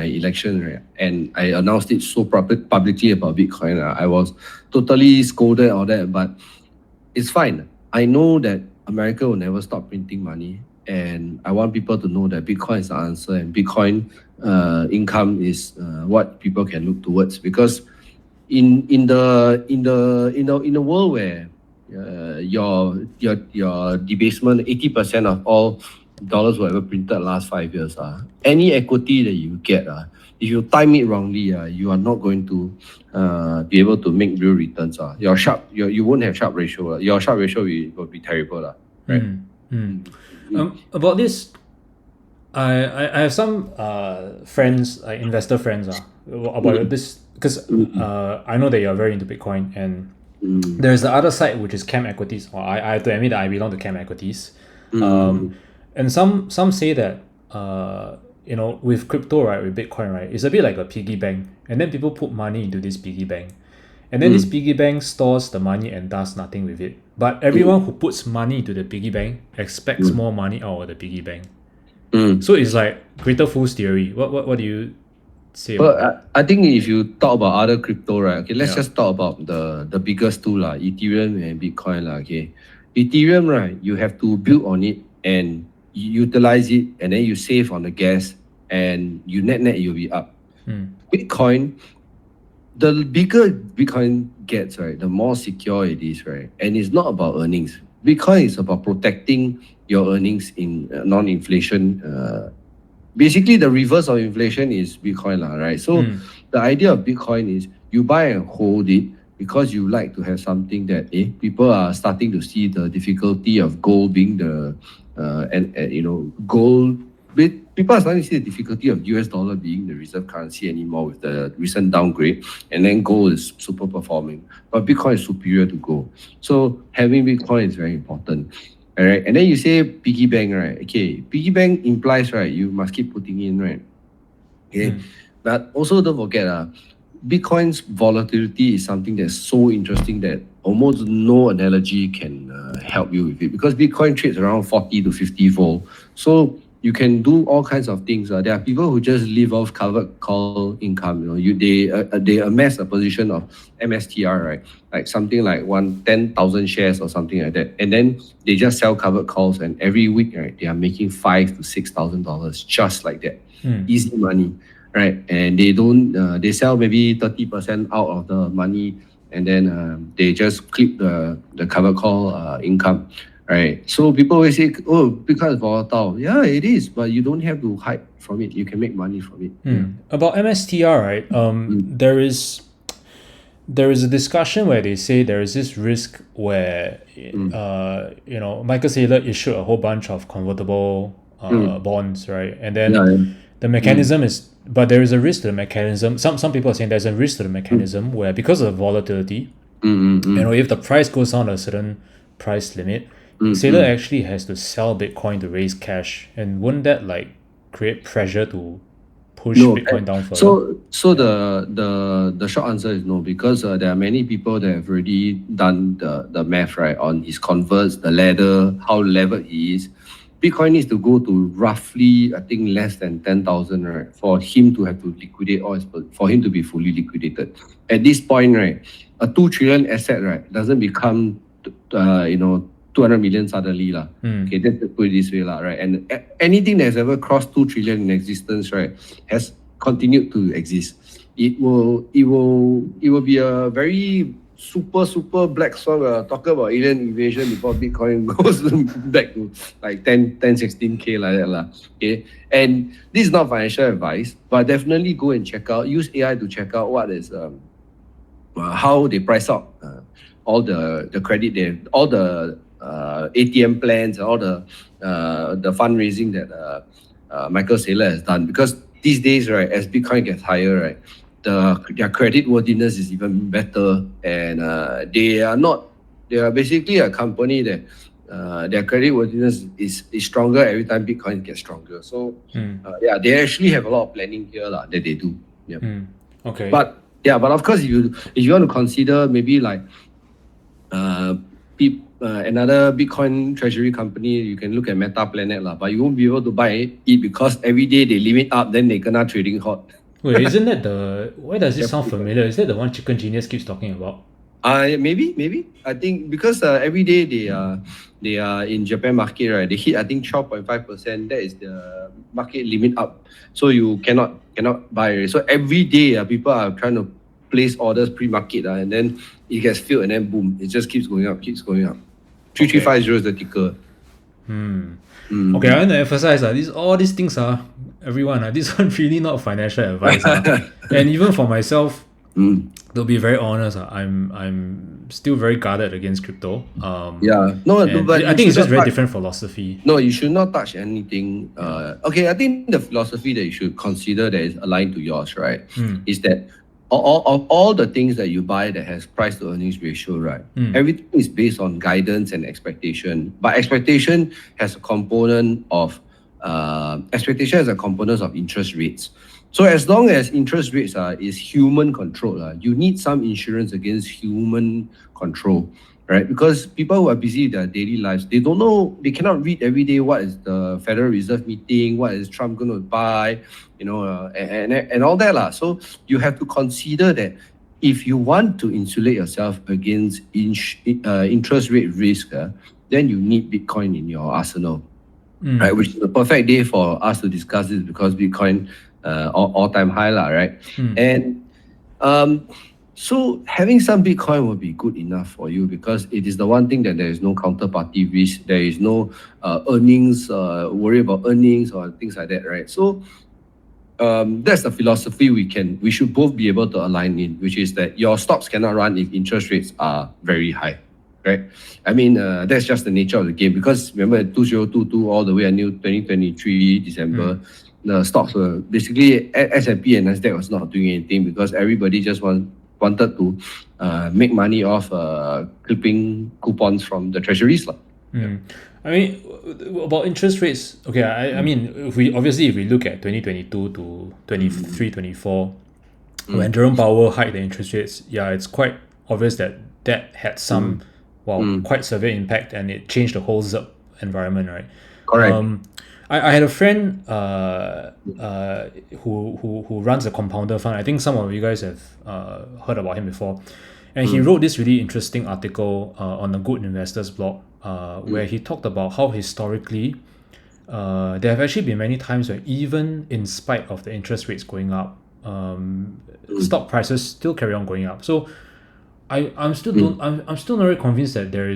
B: election, right, and I announced it so publicly about Bitcoin, I was totally scolded all that, but it's fine. I know that America will never stop printing money, and I want people to know that Bitcoin is the answer, and Bitcoin income is what people can look towards. Because in the world where your debasement, 80% of all dollars were ever printed last 5 years, any equity that you get, if you time it wrongly, you are not going to be able to make real returns. You won't have Sharpe ratio. Your Sharpe ratio will be terrible, right?
A: About this, I have some friends, like investor friends, about this, because I know that you're very into Bitcoin, and there's the other side, which is Cam Equities. Or I have to admit that I belong to Cam Equities. And some say that with crypto, right, with Bitcoin, right, it's a bit like a piggy bank, and then people put money into this piggy bank, and then this piggy bank stores the money and does nothing with it. But everyone who puts money into the piggy bank expects more money out of the piggy bank. So it's like greater fool's theory. What do you say about that?
B: I think if you talk about other crypto, right? Okay, let's just talk about the biggest two, Ethereum and Bitcoin, Okay, Ethereum, right? You have to build on it and you utilize it, and then you save on the gas, and you net you'll be up. Bitcoin, the bigger Bitcoin gets, right, the more secure it is, right? And it's not about earnings. Bitcoin is about protecting your earnings in non-inflation. Basically, the reverse of inflation is Bitcoin, right? So the idea of Bitcoin is you buy and hold it because you like to have something that people are starting to see the difficulty of gold being the gold. People are starting to see the difficulty of US dollar being the reserve currency anymore with the recent downgrade, and then gold is super performing, but Bitcoin is superior to gold. So having Bitcoin is very important. All right, and then you say piggy bank, right? Okay, piggy bank implies, right, you must keep putting in, right? Okay, but also don't forget, Bitcoin's volatility is something that's so interesting that almost no analogy can help you with it, because Bitcoin trades around 40 to 50 volt. So you can do all kinds of things. There are people who just live off covered call income. They amass a position of MSTR, right? Like something like 10,000 shares or something like that, and then they just sell covered calls, and every week, right, they are making $5,000 to $6,000 just like that. Easy money, right? And they don't. They sell maybe 30% out of the money, and then they just clip the covered call income. Right. So people always say, oh, because it's volatile. Yeah, it is, but you don't have to hide from it. You can make money from it.
A: About MSTR, right? There is a discussion where they say there is this risk where Michael Saylor issued a whole bunch of convertible bonds, right? And then the mechanism is, but there is a risk to the mechanism. Some people are saying there's a risk to the mechanism where, because of the volatility, if the price goes down to a certain price limit, Saylor actually has to sell Bitcoin to raise cash, and wouldn't that create pressure to push Bitcoin down further?
B: So the short answer is no, because there are many people that have already done the math, right, on his converts, the ladder, how levered he is. Bitcoin needs to go to roughly, I think, less than 10,000, right, for him to have to liquidate, or for him to be fully liquidated. At this point, right, a 2 trillion asset, right, doesn't become 200 million suddenly. Okay, let's put it this way, right? And anything that's ever crossed 2 trillion in existence, right, has continued to exist. It will be a very super black swan talking about alien invasion before Bitcoin goes back to like 16K like that lah. Okay, and this is not financial advice, but definitely go and check out. Use AI to check out what is how they price out all the credit they all the ATM plans, all the fundraising that Michael Saylor has done. Because these days, right, as Bitcoin gets higher, right, their credit worthiness is even better, and they are basically a company that their credit worthiness is stronger every time Bitcoin gets stronger. So they actually have a lot of planning here that they do. Yeah.
A: Okay.
B: But of course, if you want to consider maybe like another Bitcoin treasury company, you can look at Metaplanet lah. But you won't be able to buy it because every day they limit up, then they kena trading hot.
A: Wait, isn't that why does it sound familiar? Is that the one Chicken Genius keeps talking about?
B: Maybe. I think because every day they are in Japan market, right? They hit I think 12.5%. That is the market limit up. So you cannot buy. So every day people are trying to place orders pre-market, and then it gets filled, and then boom, it just keeps going up. 3350 is the ticker.
A: Okay, I want to emphasize all these things are everyone. This one really not financial advice. And even for myself, to be very honest, I'm still very guarded against crypto.
B: But
A: I think it's just very different philosophy.
B: No, you should not touch anything. Okay, I think the philosophy that you should consider that is aligned to yours, right, is that all the things that you buy that has price to earnings ratio, right, everything is based on guidance and expectation. But expectation has a component of interest rates. So as long as interest rates is human controlled, you need some insurance against human control, right? Because people who are busy with their daily lives, they don't know, they cannot read every day what is the Federal Reserve meeting, what is Trump going to buy, and all that lah. So you have to consider that if you want to insulate yourself against interest rate risk, then you need Bitcoin in your arsenal, right? Which is the perfect day for us to discuss this because Bitcoin all-time high lah, right? And so having some Bitcoin will be good enough for you because it is the one thing that there is no counterparty risk, there is no earnings, worry about earnings or things like that, right? So that's the philosophy we should both be able to align in, which is that your stocks cannot run if interest rates are very high, right? I mean, that's just the nature of the game because remember 2022 all the way until 2023 December, the stocks were basically S&P and Nasdaq was not doing anything because everybody just wanted to make money off clipping coupons from the treasuries.
A: I mean, about interest rates, okay, I mean, if we look at 2022 to 23, 24, when Jerome Powell hiked the interest rates, it's quite obvious that had some, quite severe impact and it changed the whole ZIRP environment, right?
B: Correct.
A: I had a friend who runs a compounder fund. I think some of you guys have heard about him before. And he wrote this really interesting article on the Good Investors blog where he talked about how historically there have actually been many times where even in spite of the interest rates going up, stock prices still carry on going up. So I'm still not very convinced that there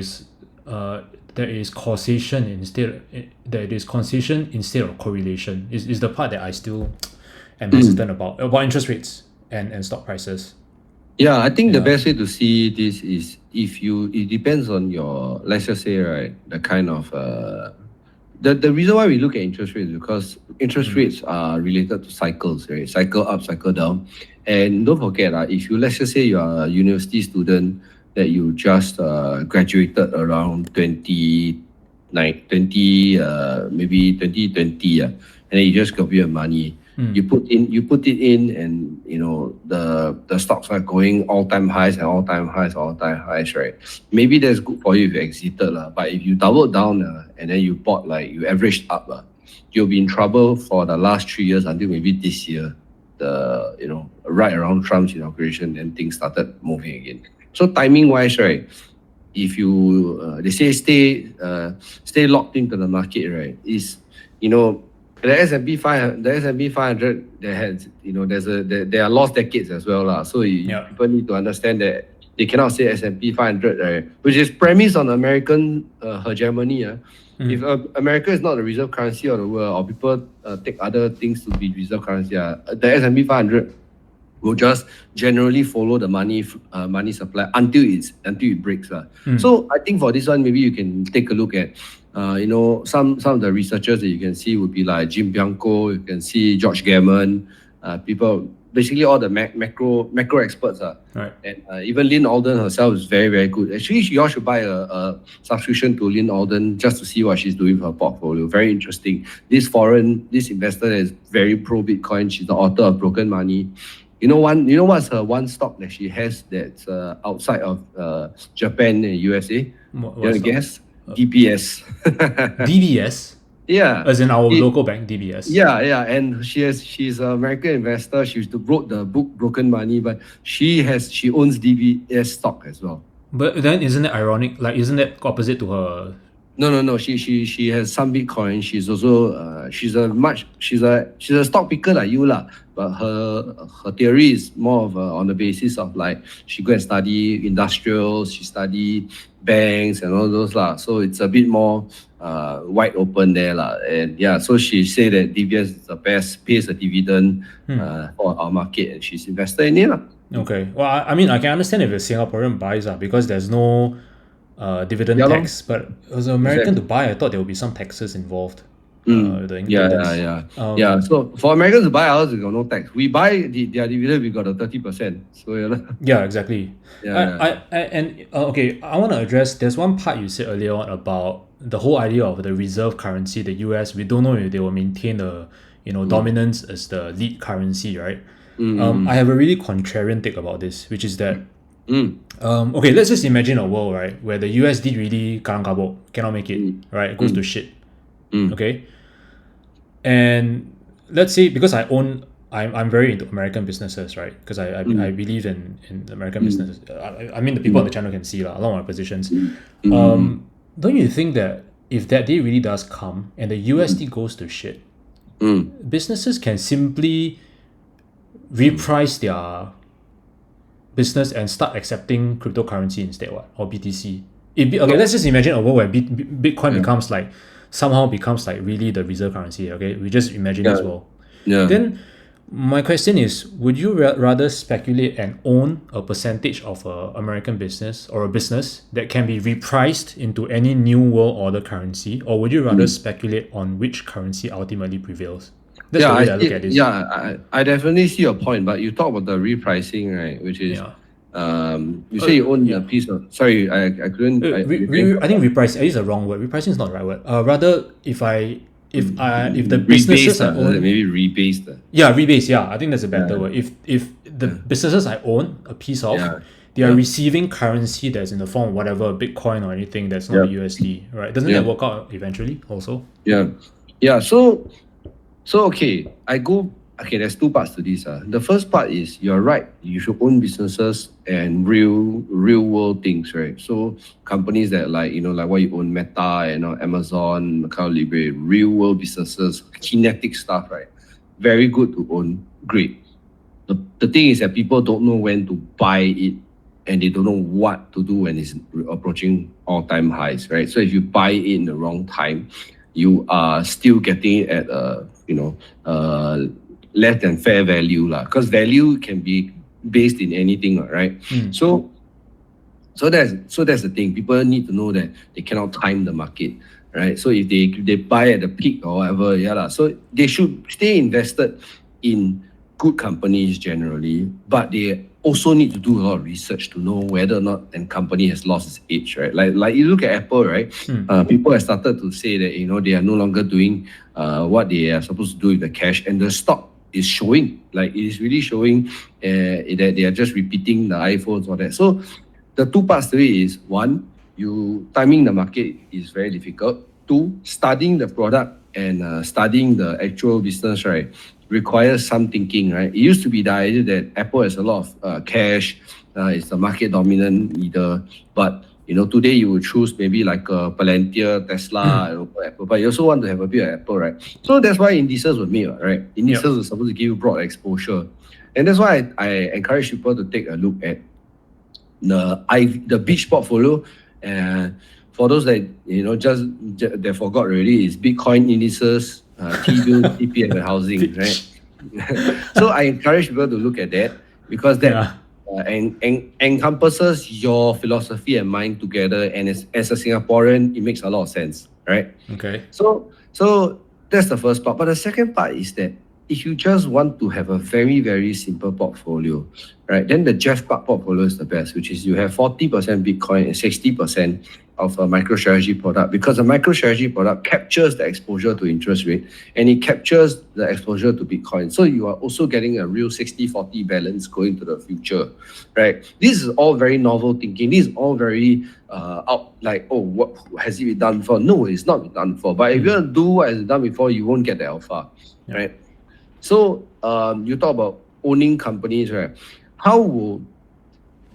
A: is causation instead of correlation is the part that I still am hesitant about interest rates and stock prices.
B: I think the best way to see this is it depends on your, let's just say, right, the kind of the reason why we look at interest rates is because interest rates are related to cycles, right? Cycle up, cycle down. And don't forget, if you, let's just say you are a university student that you just graduated around 2020, maybe 2020, and then you just got your money. You put it in, and the stocks are going all-time highs, right? Maybe that's good for you if you exited, but if you doubled down and then you bought, like you averaged up, you'll be in trouble for the last 3 years until maybe this year, right around Trump's inauguration, and things started moving again. So timing wise, right, if you they say stay locked into the market, right, is the S&P 500 there are lost decades as well, so people need to understand that they cannot say S&P 500, right? Which is premised on American hegemony. If America is not the reserve currency of the world, or people take other things to be reserve currency, the S&P 500 will just generally follow the money supply until it breaks. So I think for this one, maybe you can take a look at some of the researchers that you can see would be like Jim Bianco, you can see George Gammon, people, basically all the macro experts.
A: Right.
B: And even Lynn Alden herself is very, very good. Actually, you all should buy a subscription to Lynn Alden just to see what she's doing with her portfolio. Very interesting. This investor that is very pro Bitcoin. She's the author of Broken Money. You know what's her one stock that she has that's outside of Japan and USA? You want to guess? DBS.
A: DBS?
B: Yeah.
A: As in our local bank, DBS.
B: Yeah. And she's an American investor. She wrote the book Broken Money, but she owns DBS stock as well.
A: But then isn't it ironic? Like, isn't that opposite to her?
B: No. She has some Bitcoin. She's also she's a stock picker like you lah. But her theory is more of on the basis of like she go and study industrials, she study banks and all those lah. So it's a bit more wide open there lah. And yeah, so she said that DBS is the best, pays a dividend for our market, and she's invested in it lah.
A: Okay. Well, I mean, I can understand if a Singaporean buys because there's no dividend tax. But as an American to buy, I thought there would be some taxes involved.
B: Yeah. So for Americans to buy ours, we got no tax. We buy their dividend, we got a 30%. So
A: yeah, exactly.
B: Yeah.
A: Okay, I want to address. There's one part you said earlier on about the whole idea of the reserve currency, the US. We don't know if they will maintain the dominance as the lead currency, right? I have a really contrarian take about this, which is that okay, let's just imagine a world, right, where the USD really kalang kabut, cannot make it, right? It goes to shit. Okay. And let's say, because I'm very into American businesses, right? Because I believe in American businesses. I mean, the people on the channel can see a lot of my positions. Don't you think that if that day really does come and the USD goes to shit, businesses can simply reprice their business and start accepting cryptocurrency instead, or BTC? Okay, let's just imagine a world where Bitcoin becomes like, somehow becomes like really the reserve currency. Okay, we just imagine this world. Then my question is, would you rather speculate and own a percentage of a American business or a business that can be repriced into any new world order currency, or would you rather speculate on which currency ultimately prevails? That's the way I look at this.
B: Yeah, I definitely see your point, but you talk about the repricing, right? Which is you say you own a piece of. Sorry, I couldn't.
A: I think reprice is the wrong word. Repricing is not the right word. Rather, if the businesses I own,
B: maybe rebase.
A: Rebase. Yeah, I think that's a better word. If the businesses I own a piece of, they are receiving currency that's in the form of whatever, Bitcoin or anything that's not USD, right? Doesn't that work out eventually also?
B: Yeah. So okay, there's two parts to this. The first part is you're right. You should own businesses and real world things, right? So companies that like what you own, Meta and Amazon, Mercado Libre, real world businesses, kinetic stuff, right? Very good to own. Great. The thing is that people don't know when to buy it, and they don't know what to do when it's approaching all-time highs, right? So if you buy it in the wrong time, you are still getting it at less than fair value lah. Because value can be based in anything, right? So that's the thing. People need to know that they cannot time the market, right? So if they buy at the peak or whatever, so they should stay invested in good companies generally, but they also need to do a lot of research to know whether or not a company has lost its edge, right? Like you look at Apple, right? People have started to say that they are no longer doing what they are supposed to do with the cash, and the stock is showing, like it is really showing that they are just repeating the iPhones or that. So the two parts to it is, one, you timing the market is very difficult. Two, studying the product and studying the actual business, right, requires some thinking, right? It used to be the idea that Apple has a lot of cash, it's the market dominant leader, but today you will choose maybe like a Palantir, Tesla, Apple, but you also want to have a bit of Apple, right? So that's why indices were made, right? Indices are supposed to give you broad exposure. And that's why I encourage people to take a look at the B.I.T.C.H portfolio. For those that just they forgot already, is Bitcoin indices, T-bills, EPF, and housing, right? So I encourage people to look at that, because that encompasses your philosophy and mine together, and as a Singaporean, it makes a lot of sense, right?
A: Okay.
B: So that's the first part. But the second part is that if you just want to have a very, very simple portfolio, right, then the Jeff Park portfolio is the best, which is you have 40% Bitcoin and 60% of a MicroStrategy product, because a MicroStrategy product captures the exposure to interest rate and it captures the exposure to Bitcoin. So you are also getting a real 60-40 balance going to the future, right? This is all very novel thinking. This is all very what has it been done before? No, it's not been done before. But if you're going to do what has been done before, you won't get the alpha, right? So you talk about owning companies, right? How will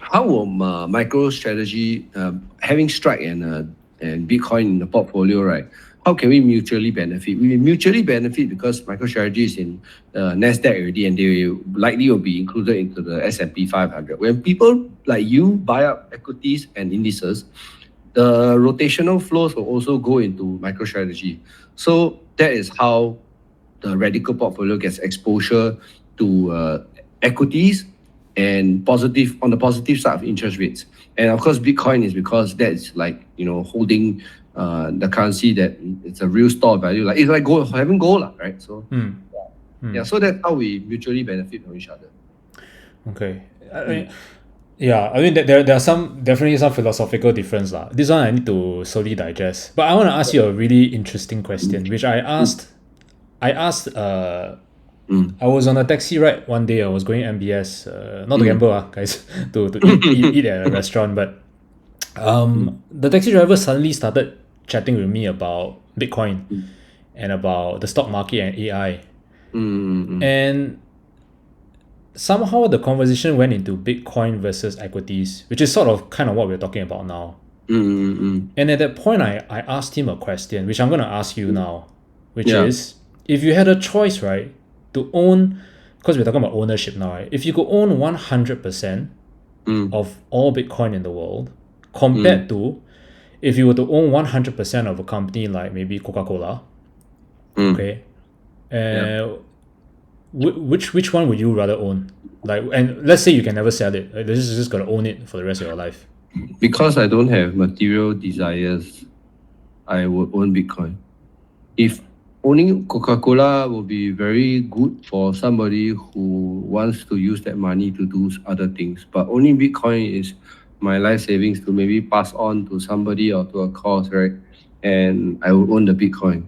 B: MicroStrategy having Strike and Bitcoin in the portfolio, right? How can we mutually benefit? We mutually benefit because MicroStrategy is in NASDAQ already, and they likely will be included into the S&P 500. When people like you buy up equities and indices, the rotational flows will also go into MicroStrategy. So that is how the radical portfolio gets exposure to equities and on the positive side of interest rates. And of course, Bitcoin is because that's like, holding the currency that it's a real store of value. Like it's like gold, having gold, right? So so that's how we mutually benefit from each other.
A: Okay. I mean there are definitely some philosophical difference lah. This one I need to slowly digest. But I want to ask you a really interesting question, which I asked. I was on a taxi ride one day. I was going MBS, not to gamble, guys, to eat at a restaurant. But the taxi driver suddenly started chatting with me about Bitcoin and about the stock market and AI. And somehow the conversation went into Bitcoin versus equities, which is sort of kind of what we're talking about now. And at that point, I asked him a question, which I'm going to ask you now, which is, if you had a choice, right, to own, because we're talking about ownership now, right? If you could own 100% of all Bitcoin in the world, compared to if you were to own 100% of a company like maybe Coca-Cola, okay, which one would you rather own? Like, and let's say you can never sell it. Like, this is just gonna own it for the rest of your life.
B: Because I don't have material desires, I would own Bitcoin. If owning Coca-Cola will be very good for somebody who wants to use that money to do other things, but owning Bitcoin is my life savings to maybe pass on to somebody or to a cause, right? And I will own the Bitcoin.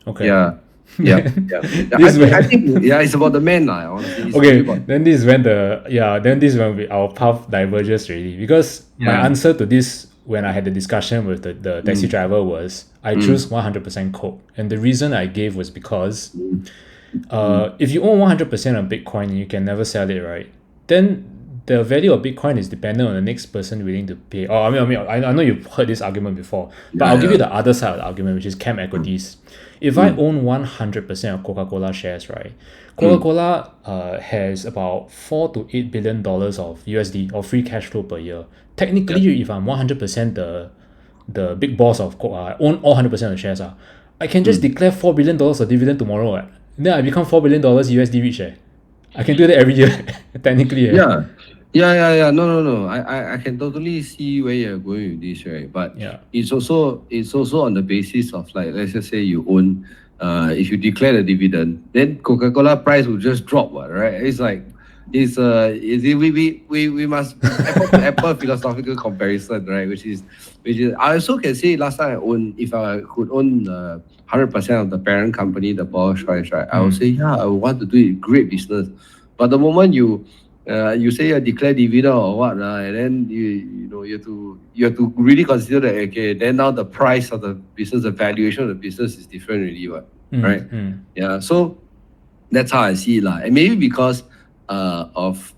A: Okay.
B: Yeah. I think it's about the man now. Honestly,
A: okay, then this is when our path diverges really, because my answer to this when I had the discussion with the taxi driver was I choose 100% Coke, and the reason I gave was because if you own 100% of Bitcoin and you can never sell it, right, then the value of Bitcoin is dependent on the next person willing to pay. I know you've heard this argument before, but I'll give you the other side of the argument, which is chem equities. If I own 100% of Coca-Cola shares, right, Coca-Cola has about $4 to $8 billion of USD or free cash flow per year. Technically, if I'm 100% the big boss of Coke, I own all 100% of the shares. I can just declare $4 billion of dividend tomorrow. Then I become $4 billion USD rich. I can do that every year, technically.
B: No. I can totally see where you're going with this, right? But it's also on the basis of, like, let's just say you own, if you declare the dividend, then Coca-Cola price will just drop, right? It's like we must apple philosophical comparison, right? Which is I also can say last time if I could own 100% of the parent company, the Bosch, right? I would say I would want to do it, great business. But the moment you say you declare dividend or what, and then you have to really consider that, okay, then now the price of the business, the valuation of the business is different really, right? Yeah, so that's how I see it, and maybe because of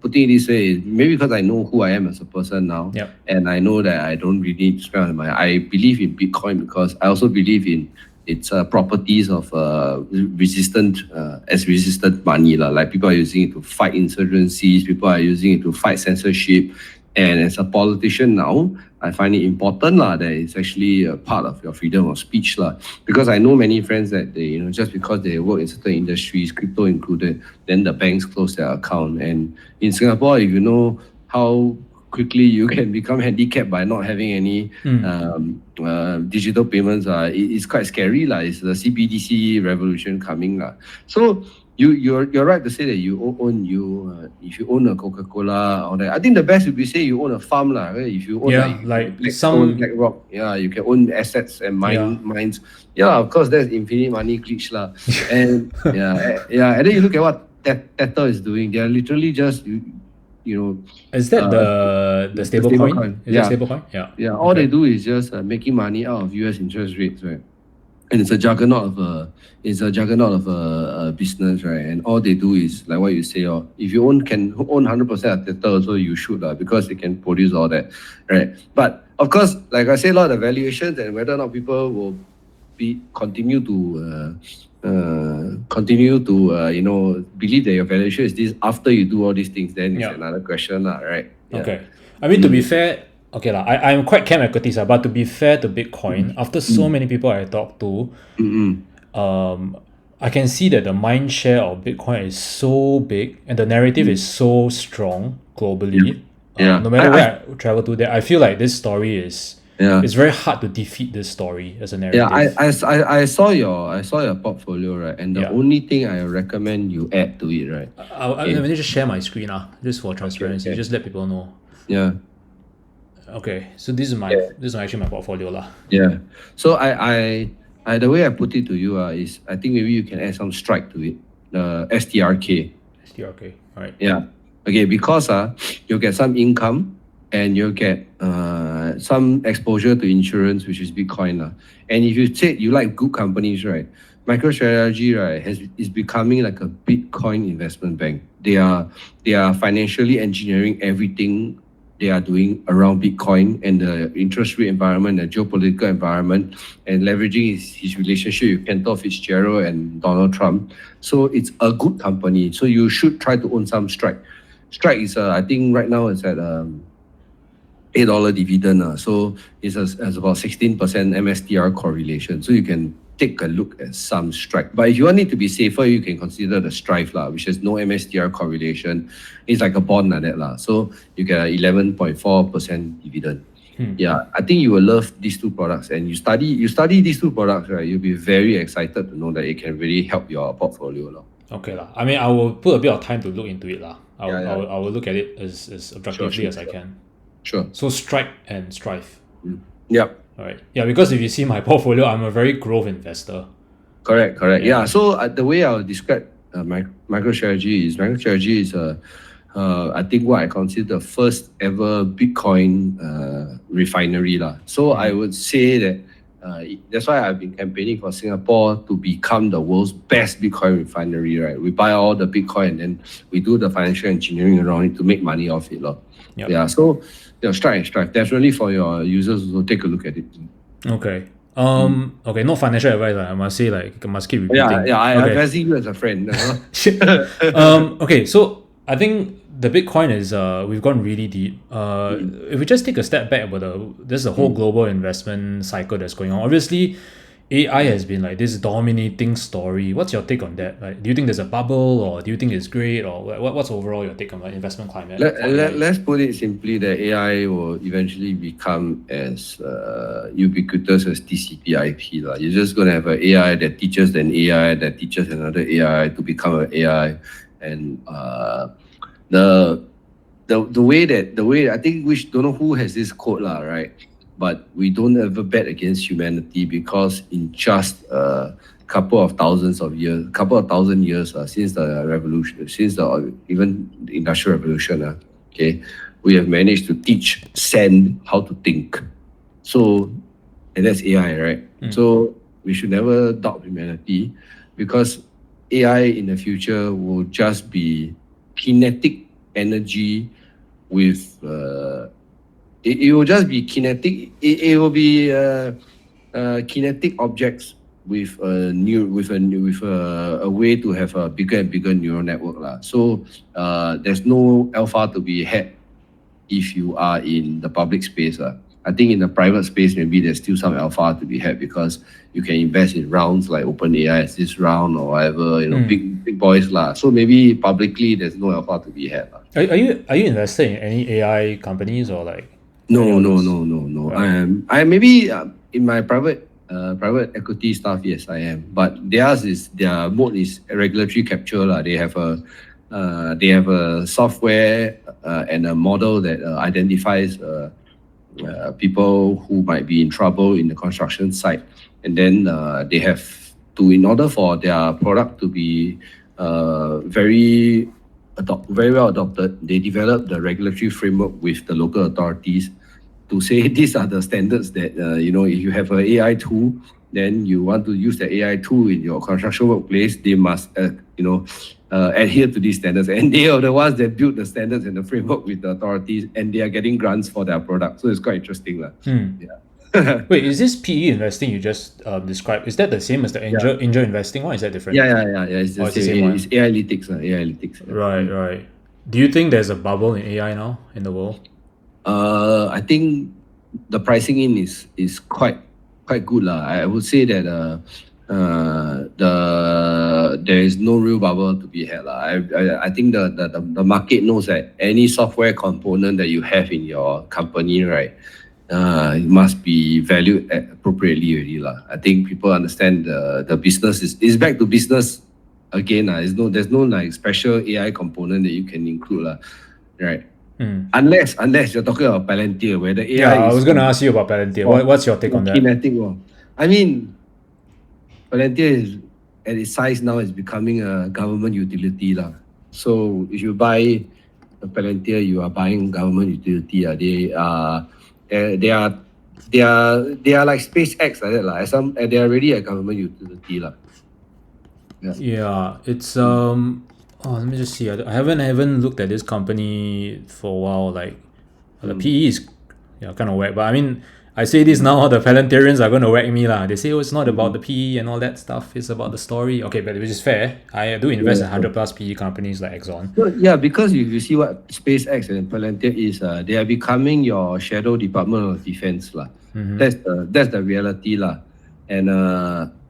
B: putting it this way, maybe because I know who I am as a person now, and I know that I don't really need to spend money. I believe in Bitcoin because I also believe in its properties of resistant money. Like people are using it to fight insurgencies, people are using it to fight censorship. And as a politician now, I find it important that it's actually a part of your freedom of speech because I know many friends that they, just because they work in certain industries, crypto included, then the banks close their account. And in Singapore, if you know how quickly you can become handicapped by not having any digital payments, it's quite scary It's the CBDC revolution coming So you're right to say that if you own a Coca-Cola or that. I think the best would be say you own a farm right? If you own
A: like
B: Blackstone, BlackRock, you can own assets and mines. Yeah, of course that's infinite money glitch and and then you look at what Tether is doing. They are literally just
A: is that the stable coin? Is that stable coin?
B: Yeah. All they do is just making money out of US interest rates, right? And it's a juggernaut of a business, right? And all they do is like what you say, if you can own 100% of Tether, also you should because they can produce all that, right? But of course, like I say, a lot of the valuations and whether or not people will continue to believe that your valuation is this after you do all these things, then it's another question, right?
A: Okay. I mean, to be fair, I'm quite camp equities, but to be fair to Bitcoin, after so many people I talked to, I can see that the mind share of Bitcoin is so big and the narrative is so strong globally. No matter where I travel to, that I feel like this story is it's very hard to defeat this story as a narrative.
B: I saw your portfolio, right? And the only thing I recommend you add to it, right?
A: Let me just share my screen just for transparency. Just let people know.
B: Yeah.
A: Okay, so this is actually my portfolio
B: Yeah. So I the way I put it to you is I think maybe you can add some strike to it. STRK.
A: STRK. All right.
B: Yeah. Okay, because you'll get some income and you'll get some exposure to insurance, which is Bitcoin And if you say you like good companies, right? MicroStrategy, right, is becoming like a Bitcoin investment bank. They are financially engineering everything they are doing around Bitcoin and the interest rate environment, the geopolitical environment, and leveraging his relationship with Cantor Fitzgerald and Donald Trump. So it's a good company. So you should try to own some Strike. Strike is, I think right now it's at $8 dividend. So it's about 16% MSTR correlation. So you can take a look at some Strike. But if you want it to be safer, you can consider the Strive, which has no MSTR correlation. It's like a bond like that. So you get 11.4% dividend. Yeah, I think you will love these two products. And you study these two products, right? You'll be very excited to know that it can really help your portfolio.
A: Okay. I mean, I will put a bit of time to look into it. I will look at it as objectively as I can.
B: Sure.
A: So Strike and Strive.
B: Yep.
A: All right. Yeah, because if you see my portfolio, I'm a very growth investor.
B: Correct. Yeah. So the way I would describe MicroStrategy is I think what I consider the first ever Bitcoin refinery So I would say that that's why I've been campaigning for Singapore to become the world's best Bitcoin refinery. Right, we buy all the Bitcoin and then we do the financial engineering around it to make money off it.
A: Yep.
B: Yeah. So Strike definitely for your users. So take a look at it.
A: Okay. Okay, no financial advice. I must say, I must keep repeating.
B: I'm advising you as a friend.
A: Okay, so I think the Bitcoin is we've gone really deep. If we just take a step back about there's a whole global investment cycle that's going on. Obviously, AI has been like this dominating story. What's your take on that? Do you think there's a bubble, or do you think it's great, or what's overall your take on the investment climate?
B: Let's put it simply that AI will eventually become as ubiquitous as TCP/IP. You're just going to have an AI that teaches an AI that teaches another AI to become an AI, and the way I think we don't know who has this quote right. But we don't ever bet against humanity because in just a couple of thousand years since the revolution, since even the industrial revolution, we have managed to teach sand how to think. So, and that's AI, right? So we should never doubt humanity because AI in the future will just be kinetic energy with it will just be kinetic. It will be kinetic objects with a way to have a bigger and bigger neural network So there's no alpha to be had if you are in the public space. I think in the private space, maybe there's still some alpha to be had because you can invest in rounds like OpenAI as this round or whatever, big boys lah. So maybe publicly there's no alpha to be had.
A: Are you invested in any AI companies or like?
B: No.
A: Right.
B: I maybe in my private equity stuff, yes, I am. But their mode is regulatory capture lah. They have a software and a model that identifies people who might be in trouble in the construction site, and then they have to, in order for their product to be very well adopted, they develop the regulatory framework with the local authorities to say these are the standards that if you have an AI tool, then you want to use the AI tool in your construction workplace, they must adhere to these standards, and they are the ones that build the standards and the framework with the authorities, and they are getting grants for their product. So it's quite interesting, lah. Yeah.
A: Wait, is this PE investing you just described? Is that the same as the angel investing, or is that different?
B: Yeah. It's the same one. It's AI analytics.
A: Right. Do you think there's a bubble in AI now in the world?
B: I think the pricing in is quite good lah. I would say that there is no real bubble to be had lah. I think the market knows that any software component that you have in your company, right, it must be valued appropriately already lah. I think people understand the business is back to business again. There's no like special AI component that you can include lah, right? Unless you're talking about Palantir, where the AI
A: I was going to ask you about Palantir. What's your take on that?
B: I mean, Palantir is, at its size now, is becoming a government utility lah. So if you buy a Palantir, you are buying government utility. They are like SpaceX like that lah. They are already a government utility lah.
A: Yeah, it's let me just see. I haven't looked at this company for a while. Like the PE is kind of whack. But I mean, I say this now, the Palantirians are going to whack me lah. They say it's not about the PE and all that stuff. It's about the story. Okay, but which is fair. I do invest in 100+ PE companies like AXON.
B: Yeah, because if you see what SpaceX and Palantir is, they are becoming your shadow Department of Defense lah. That's the reality lah. And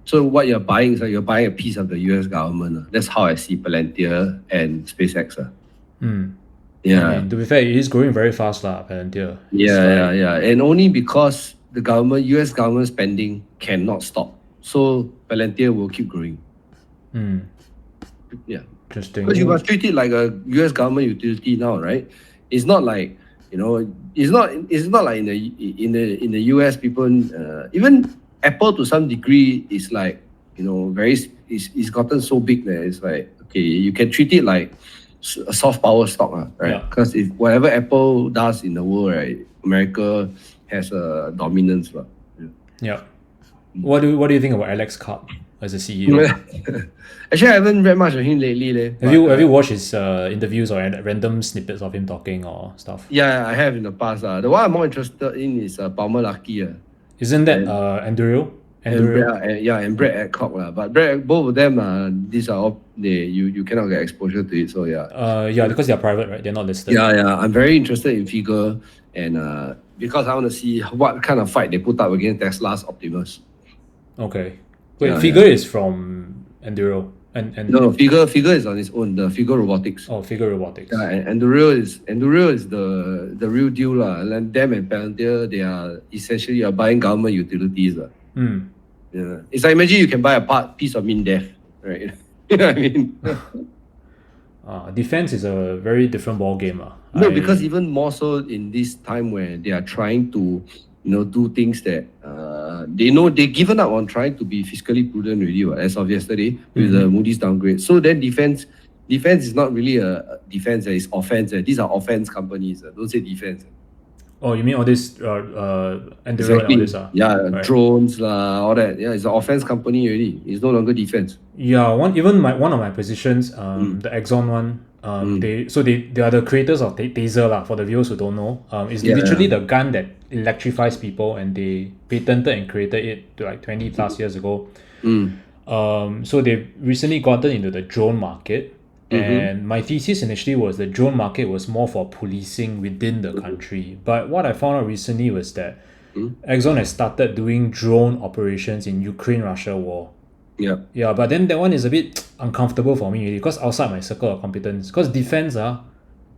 B: so what you're buying is like you're buying a piece of the US government. That's how I see Palantir and SpaceX. Yeah.
A: I mean, to be fair, it is growing very fast lah, Palantir.
B: Yeah. And only because the US government spending cannot stop. So Palantir will keep growing. Yeah.
A: Interesting.
B: Because you must treat it like a US government utility now, right? It's not like, it's not like in the US people, even Apple to some degree is like, it's gotten so big that it's like, okay, you can treat it like a soft power stock, right? Because if whatever Apple does in the world, right, America has a dominance.
A: Yeah. What do you think about Alex Karp as a CEO?
B: Actually, I haven't read much of him lately.
A: Have you watched his interviews or random snippets of him talking or stuff?
B: Yeah, I have in the past. The one I'm more interested in is Palmer Luckey.
A: Isn't that Andrew?
B: And Brad Adcock. But both of them, these are all, you cannot get exposure to it. So yeah.
A: Because they're private, right? They're not listed.
B: Yeah. I'm very interested in Figure, and because I want to see what kind of fight they put up against Tesla's Optimus.
A: Okay. Wait, Figure is from Enduro. And
B: no, Figure is on its own. The Figure Robotics.
A: Oh, Figure Robotics.
B: Yeah, and Enduro is the real deal lah. And them and Palantir, they are essentially buying government utilities. Yeah. It's like, imagine you can buy a piece of MINDEF, right? You know what I mean?
A: Defense is a very different ball game.
B: No, because even more so in this time where they are trying to, do things that they know they've given up on trying to be fiscally prudent already, as of yesterday with the Moody's downgrade. So then defense is not really a defense, it's offense. These are offense companies. Don't say defense.
A: Oh, you mean all this Enduro
B: exactly.
A: and all this?
B: Right. Drones, all that. Yeah, it's an offense company already. It's no longer defense.
A: Yeah, one of my positions, the AXON one, they are the creators of Taser lah. For the viewers who don't know, it's literally the gun that electrifies people, and they patented and created it to like 20+ years ago. So they've recently gotten into the drone market, And my thesis initially was the drone market was more for policing within the country. But what I found out recently was that AXON has started doing drone operations in Ukraine-Russia war.
B: Yeah.
A: Yeah, but then that one is a bit uncomfortable for me really, because outside my circle of competence. Because defense,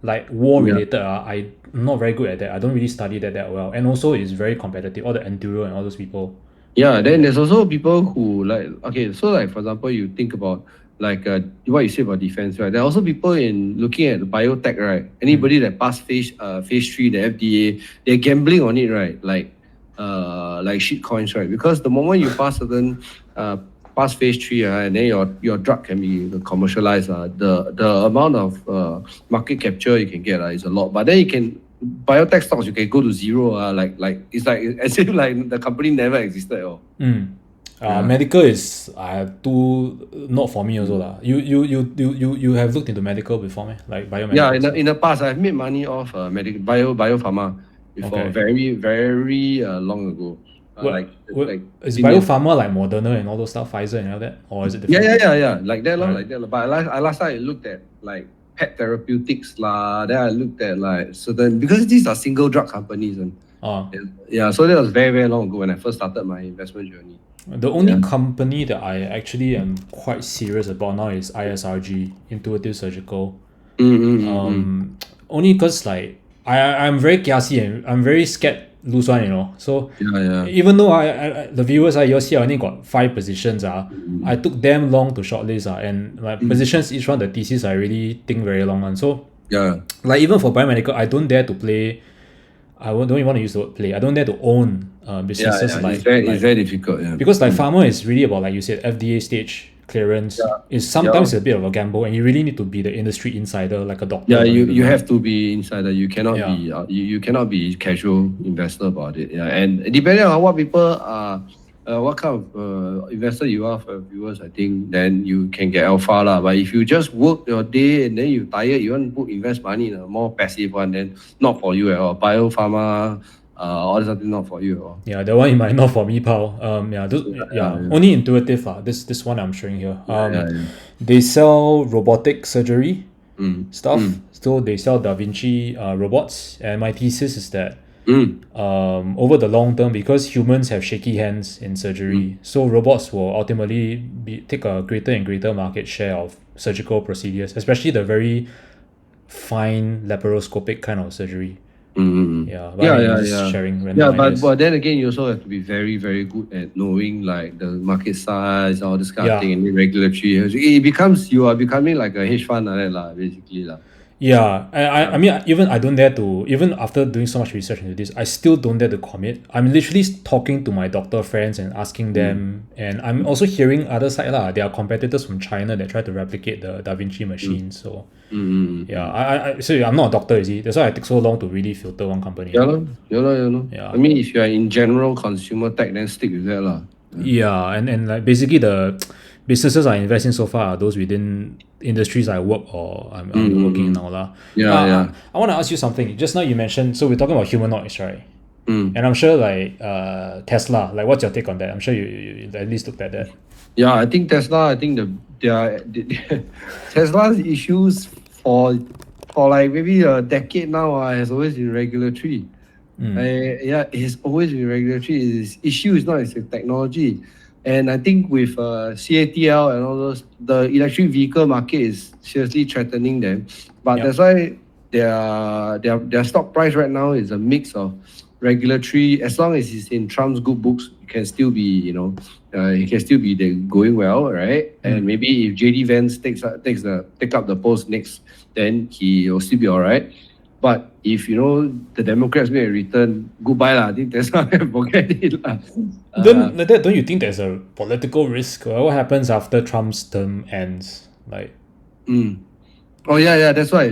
A: like war related, I'm not very good at that. I don't really study that well. And also it's very competitive, all the enduro and all those people.
B: Yeah, then there's also people who like, okay, so like for example, you think about like what you say about defense, right? There are also people in looking at biotech, right? Anybody that passed phase 3, the FDA, they're gambling on it, right? Like shit coins, right? Because the moment you pass certain pass phase 3, and then your drug can be commercialized, the amount of market capture you can get is a lot. But then you can biotech stocks, you can go to zero. Like it's like as if like the company never existed at all.
A: Medical is too not for me also lah. You have looked into medical before, me? Like biomedical?
B: Yeah, in the past I've made money off biopharma before, very very long ago.
A: Is biopharma like Moderna and all those stuff, Pfizer and all that, or is it different?
B: Yeah, like that, like that. But last time I looked at like pet therapeutics lah. Then I looked at like certain, because these are single drug companies, and so that was very very long ago when I first started my investment journey.
A: The only company that I actually am quite serious about now is ISRG, Intuitive Surgical. Only because like I'm very kiasi and I'm very scared lose one, So even though I the viewers you see I only got 5 positions, I took damn long to shortlist, and my positions, each one the thesis I really think very long one. So like even for biomedical, I don't dare to play. I don't even want to use the word play. I don't dare to own businesses.
B: It's very difficult.
A: Because like pharma is really about, like you said, FDA stage clearance. Is sometimes a bit of a gamble, and you really need to be the industry insider, like a doctor.
B: Yeah, you have to be insider. You cannot be you cannot be casual investor about it. Yeah, and depending on what people are, what kind of investor you are for viewers, I think then you can get alpha lah. But if you just work your day and then you tired, you want to invest money in a more passive one, then not for you at all. Biopharma, all this something not for you at all.
A: Yeah, that one it might not for me, pal. Only Intuitive. This one I'm showing here. They sell robotic surgery stuff. So they sell Da Vinci robots, and my thesis is that over the long term, because humans have shaky hands in surgery, so robots will ultimately take a greater and greater market share of surgical procedures, especially the very fine laparoscopic kind of surgery. Sharing
B: but then again, you also have to be very very good at knowing like the market size, all this kind of thing, and the regulatory. You are becoming like a hedge fund basically .
A: Yeah, I mean, even I don't dare to, even after doing so much research into this, I still don't dare to commit. I'm literally talking to my doctor friends and asking them, and I'm also hearing other side lah. There are competitors from China that try to replicate the Da Vinci machine. So I'm not a doctor, you see. That's why I take so long to really filter one company.
B: Yeah. I mean, if you are in general consumer tech, then stick with that lah.
A: Yeah, and like basically the businesses I invest in so far are those within industries I work or I'm working in now lah. I want to ask you something. Just now you mentioned, so we're talking about humanoids, right? And I'm sure like Tesla, like what's your take on that? I'm sure you at least looked at that.
B: Yeah, I think Tesla, I think Tesla's issues for like maybe a decade now has always been regulatory. It's always been regulatory. His issue is not its technology. And I think with CATL and all those, the electric vehicle market is seriously threatening them. But that's why their stock price right now is a mix of regulatory. As long as it's in Trump's good books, it can still be, it can still be going well, right? And maybe if JD Vance take up the post next, then he will still be all right. But if the Democrats make a return, goodbye lah. I think that's not forget it lah.
A: Don't you think there's a political risk? What happens after Trump's term ends? Like,
B: oh yeah. That's why.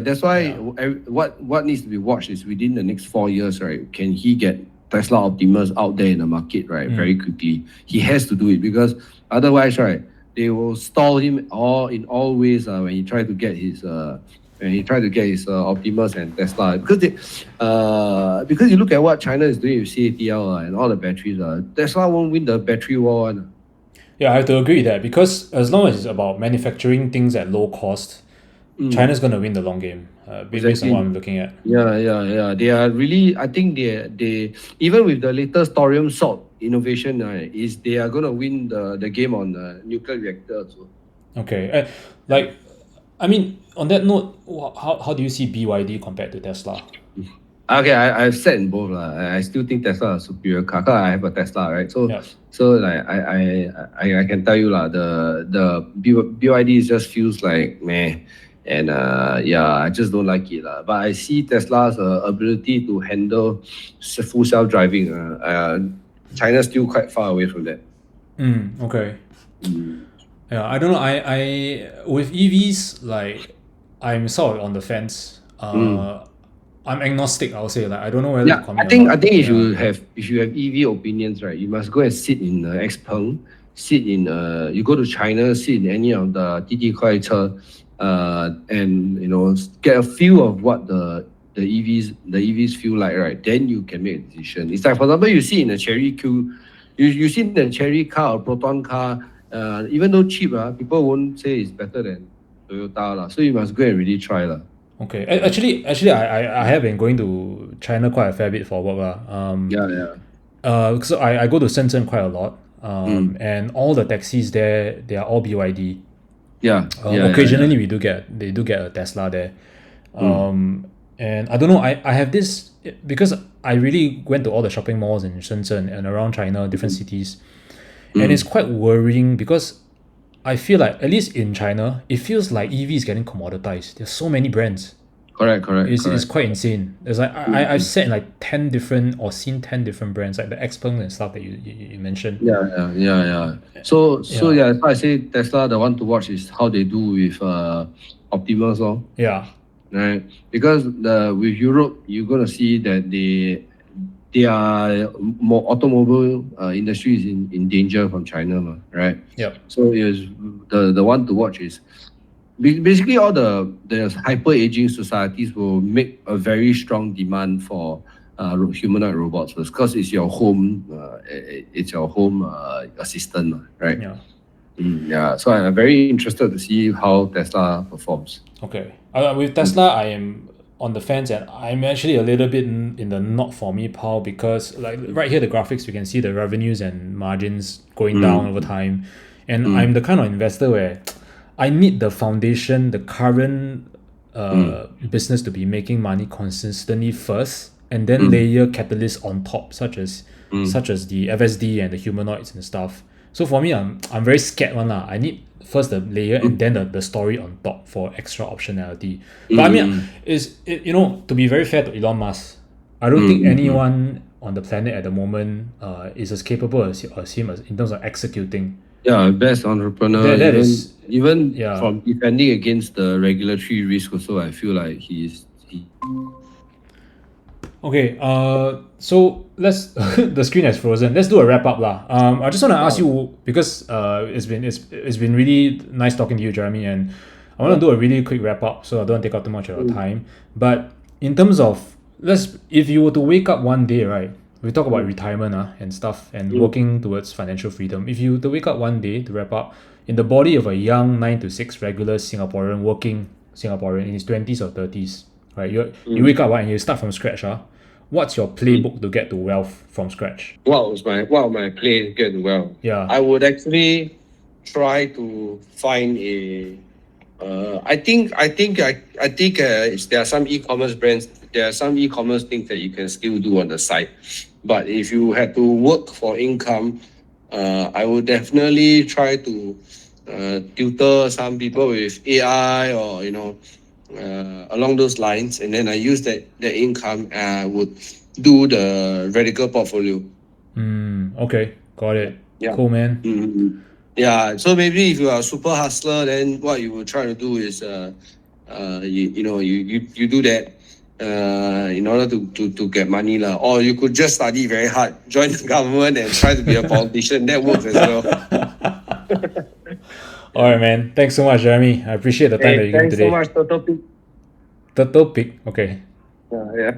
B: What needs to be watched is within the next 4 years, right? Can he get Tesla Optimus out there in the market, right? Very quickly. He has to do it because otherwise, right, they will stall him in all ways when he try to get his. When he tried to get his Optimus and Tesla, because you look at what China is doing with CATL and all the batteries, Tesla won't win the battery war.
A: Yeah, I have to agree with that, because as long as it's about manufacturing things at low cost, China's going to win the long game, based on what I'm looking at.
B: Yeah. They are really. I think they even with the latest thorium salt innovation, is they are gonna win the game on nuclear reactor. So.
A: Okay. I mean, on that note, how do you see BYD compared to Tesla?
B: Okay, I've said in both lah. I still think Tesla is a superior car. 'Cause I have a Tesla, right? So
A: Yeah.
B: so like I can tell you lah, the BYD just feels like meh, and I just don't like it lah. But I see Tesla's ability to handle full self driving. China's still quite far away from that.
A: Okay. Yeah, I don't know. I with EVs, like, I'm sort of on the fence. I'm agnostic, I'll say. Like, I don't know whether to commit or not.
B: I think if you have EV opinions, right, you must go and sit in XPeng, sit in you go to China, sit in any of the 滴滴快车, and get a feel of what the EVs feel like, right? Then you can make a decision. It's like, for example, you sit in a Cherry queue, you sit in a Cherry car or Proton car, even though cheap, people won't say it's better than Toyota lah. So you must go and really try lah.
A: Okay. Actually, I have been going to China quite a fair bit for work lah. So I go to Shenzhen quite a lot. And all the taxis there, they are all BYD. Occasionally they do get a Tesla there. And I don't know, I have this, because I really went to all the shopping malls in Shenzhen and around China, different cities. And it's quite worrying because I feel like, at least in China, it feels like EV is getting commoditized. There's so many brands.
B: Correct.
A: It's quite insane. There's like I've seen like 10 different brands, like the XPeng and stuff that you mentioned.
B: Yeah. So that's why I say Tesla, the one to watch is how they do with Optimus.
A: Yeah.
B: Right. Because with Europe, you're gonna see that their more automobile industry is in danger from China, right?
A: Yeah.
B: So is the one to watch is basically all the hyper aging societies will make a very strong demand for humanoid robots because it's your home, assistant, right?
A: Yeah.
B: So I'm very interested to see how Tesla performs.
A: Okay. With Tesla, I am on the fence, and I'm actually a little bit in the not for me pile, because like right here, the graphics, you can see the revenues and margins going down over time. And I'm the kind of investor where I need the foundation, the current business to be making money consistently first, and then layer catalysts on top, such as the FSD and the humanoids and stuff. So for me, I'm very scared one lah. I need first the layer and then the story on top for extra optionality. But I mean, to be very fair to Elon Musk, I don't think anyone on the planet at the moment is as capable as him in terms of executing.
B: Yeah, best entrepreneur. Even
A: yeah.
B: From defending against the regulatory risk also, I feel like he.
A: Okay, so let's the screen has frozen. Let's do a wrap up lah. I just want to ask you, because it's been really nice talking to you, Jeremy, and I want to do a really quick wrap up so I don't take up too much of your time. But in terms of, if you were to wake up one day, right? We talk about retirement and stuff and working towards financial freedom. If you were to wake up one day, to wrap up, in the body of a young 9 to 6 regular Singaporean, working Singaporean in his 20s or 30s, right? You wake up and you start from scratch, what's your playbook to get to wealth from scratch?
B: What are my play to get to wealth?
A: Yeah.
B: I would actually try to find a. I think there are some e-commerce brands. There are some e-commerce things that you can still do on the side. But if you had to work for income, I would definitely try to tutor some people with AI or along those lines, and then I use that income. I would do the radical portfolio.
A: Okay, got it.
B: Yeah.
A: Cool, man.
B: Yeah. So maybe if you are a super hustler, then what you will try to do is you do that in order to get money lah. Or you could just study very hard, join the government, and try to be a politician. That works as well.
A: All right, man. Thanks so much, Jeremy. I appreciate the time that you gave today.
B: Thanks so much, Turtle Pig.
A: Turtle Pig. Okay.
B: Yeah.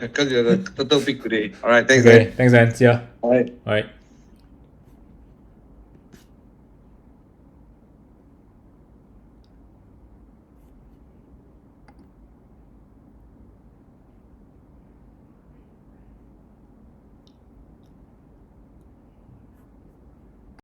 B: Because you're the Turtle Pig today. All right. Thanks.
A: Okay. Thanks, man. See ya.
B: All right.
A: All right.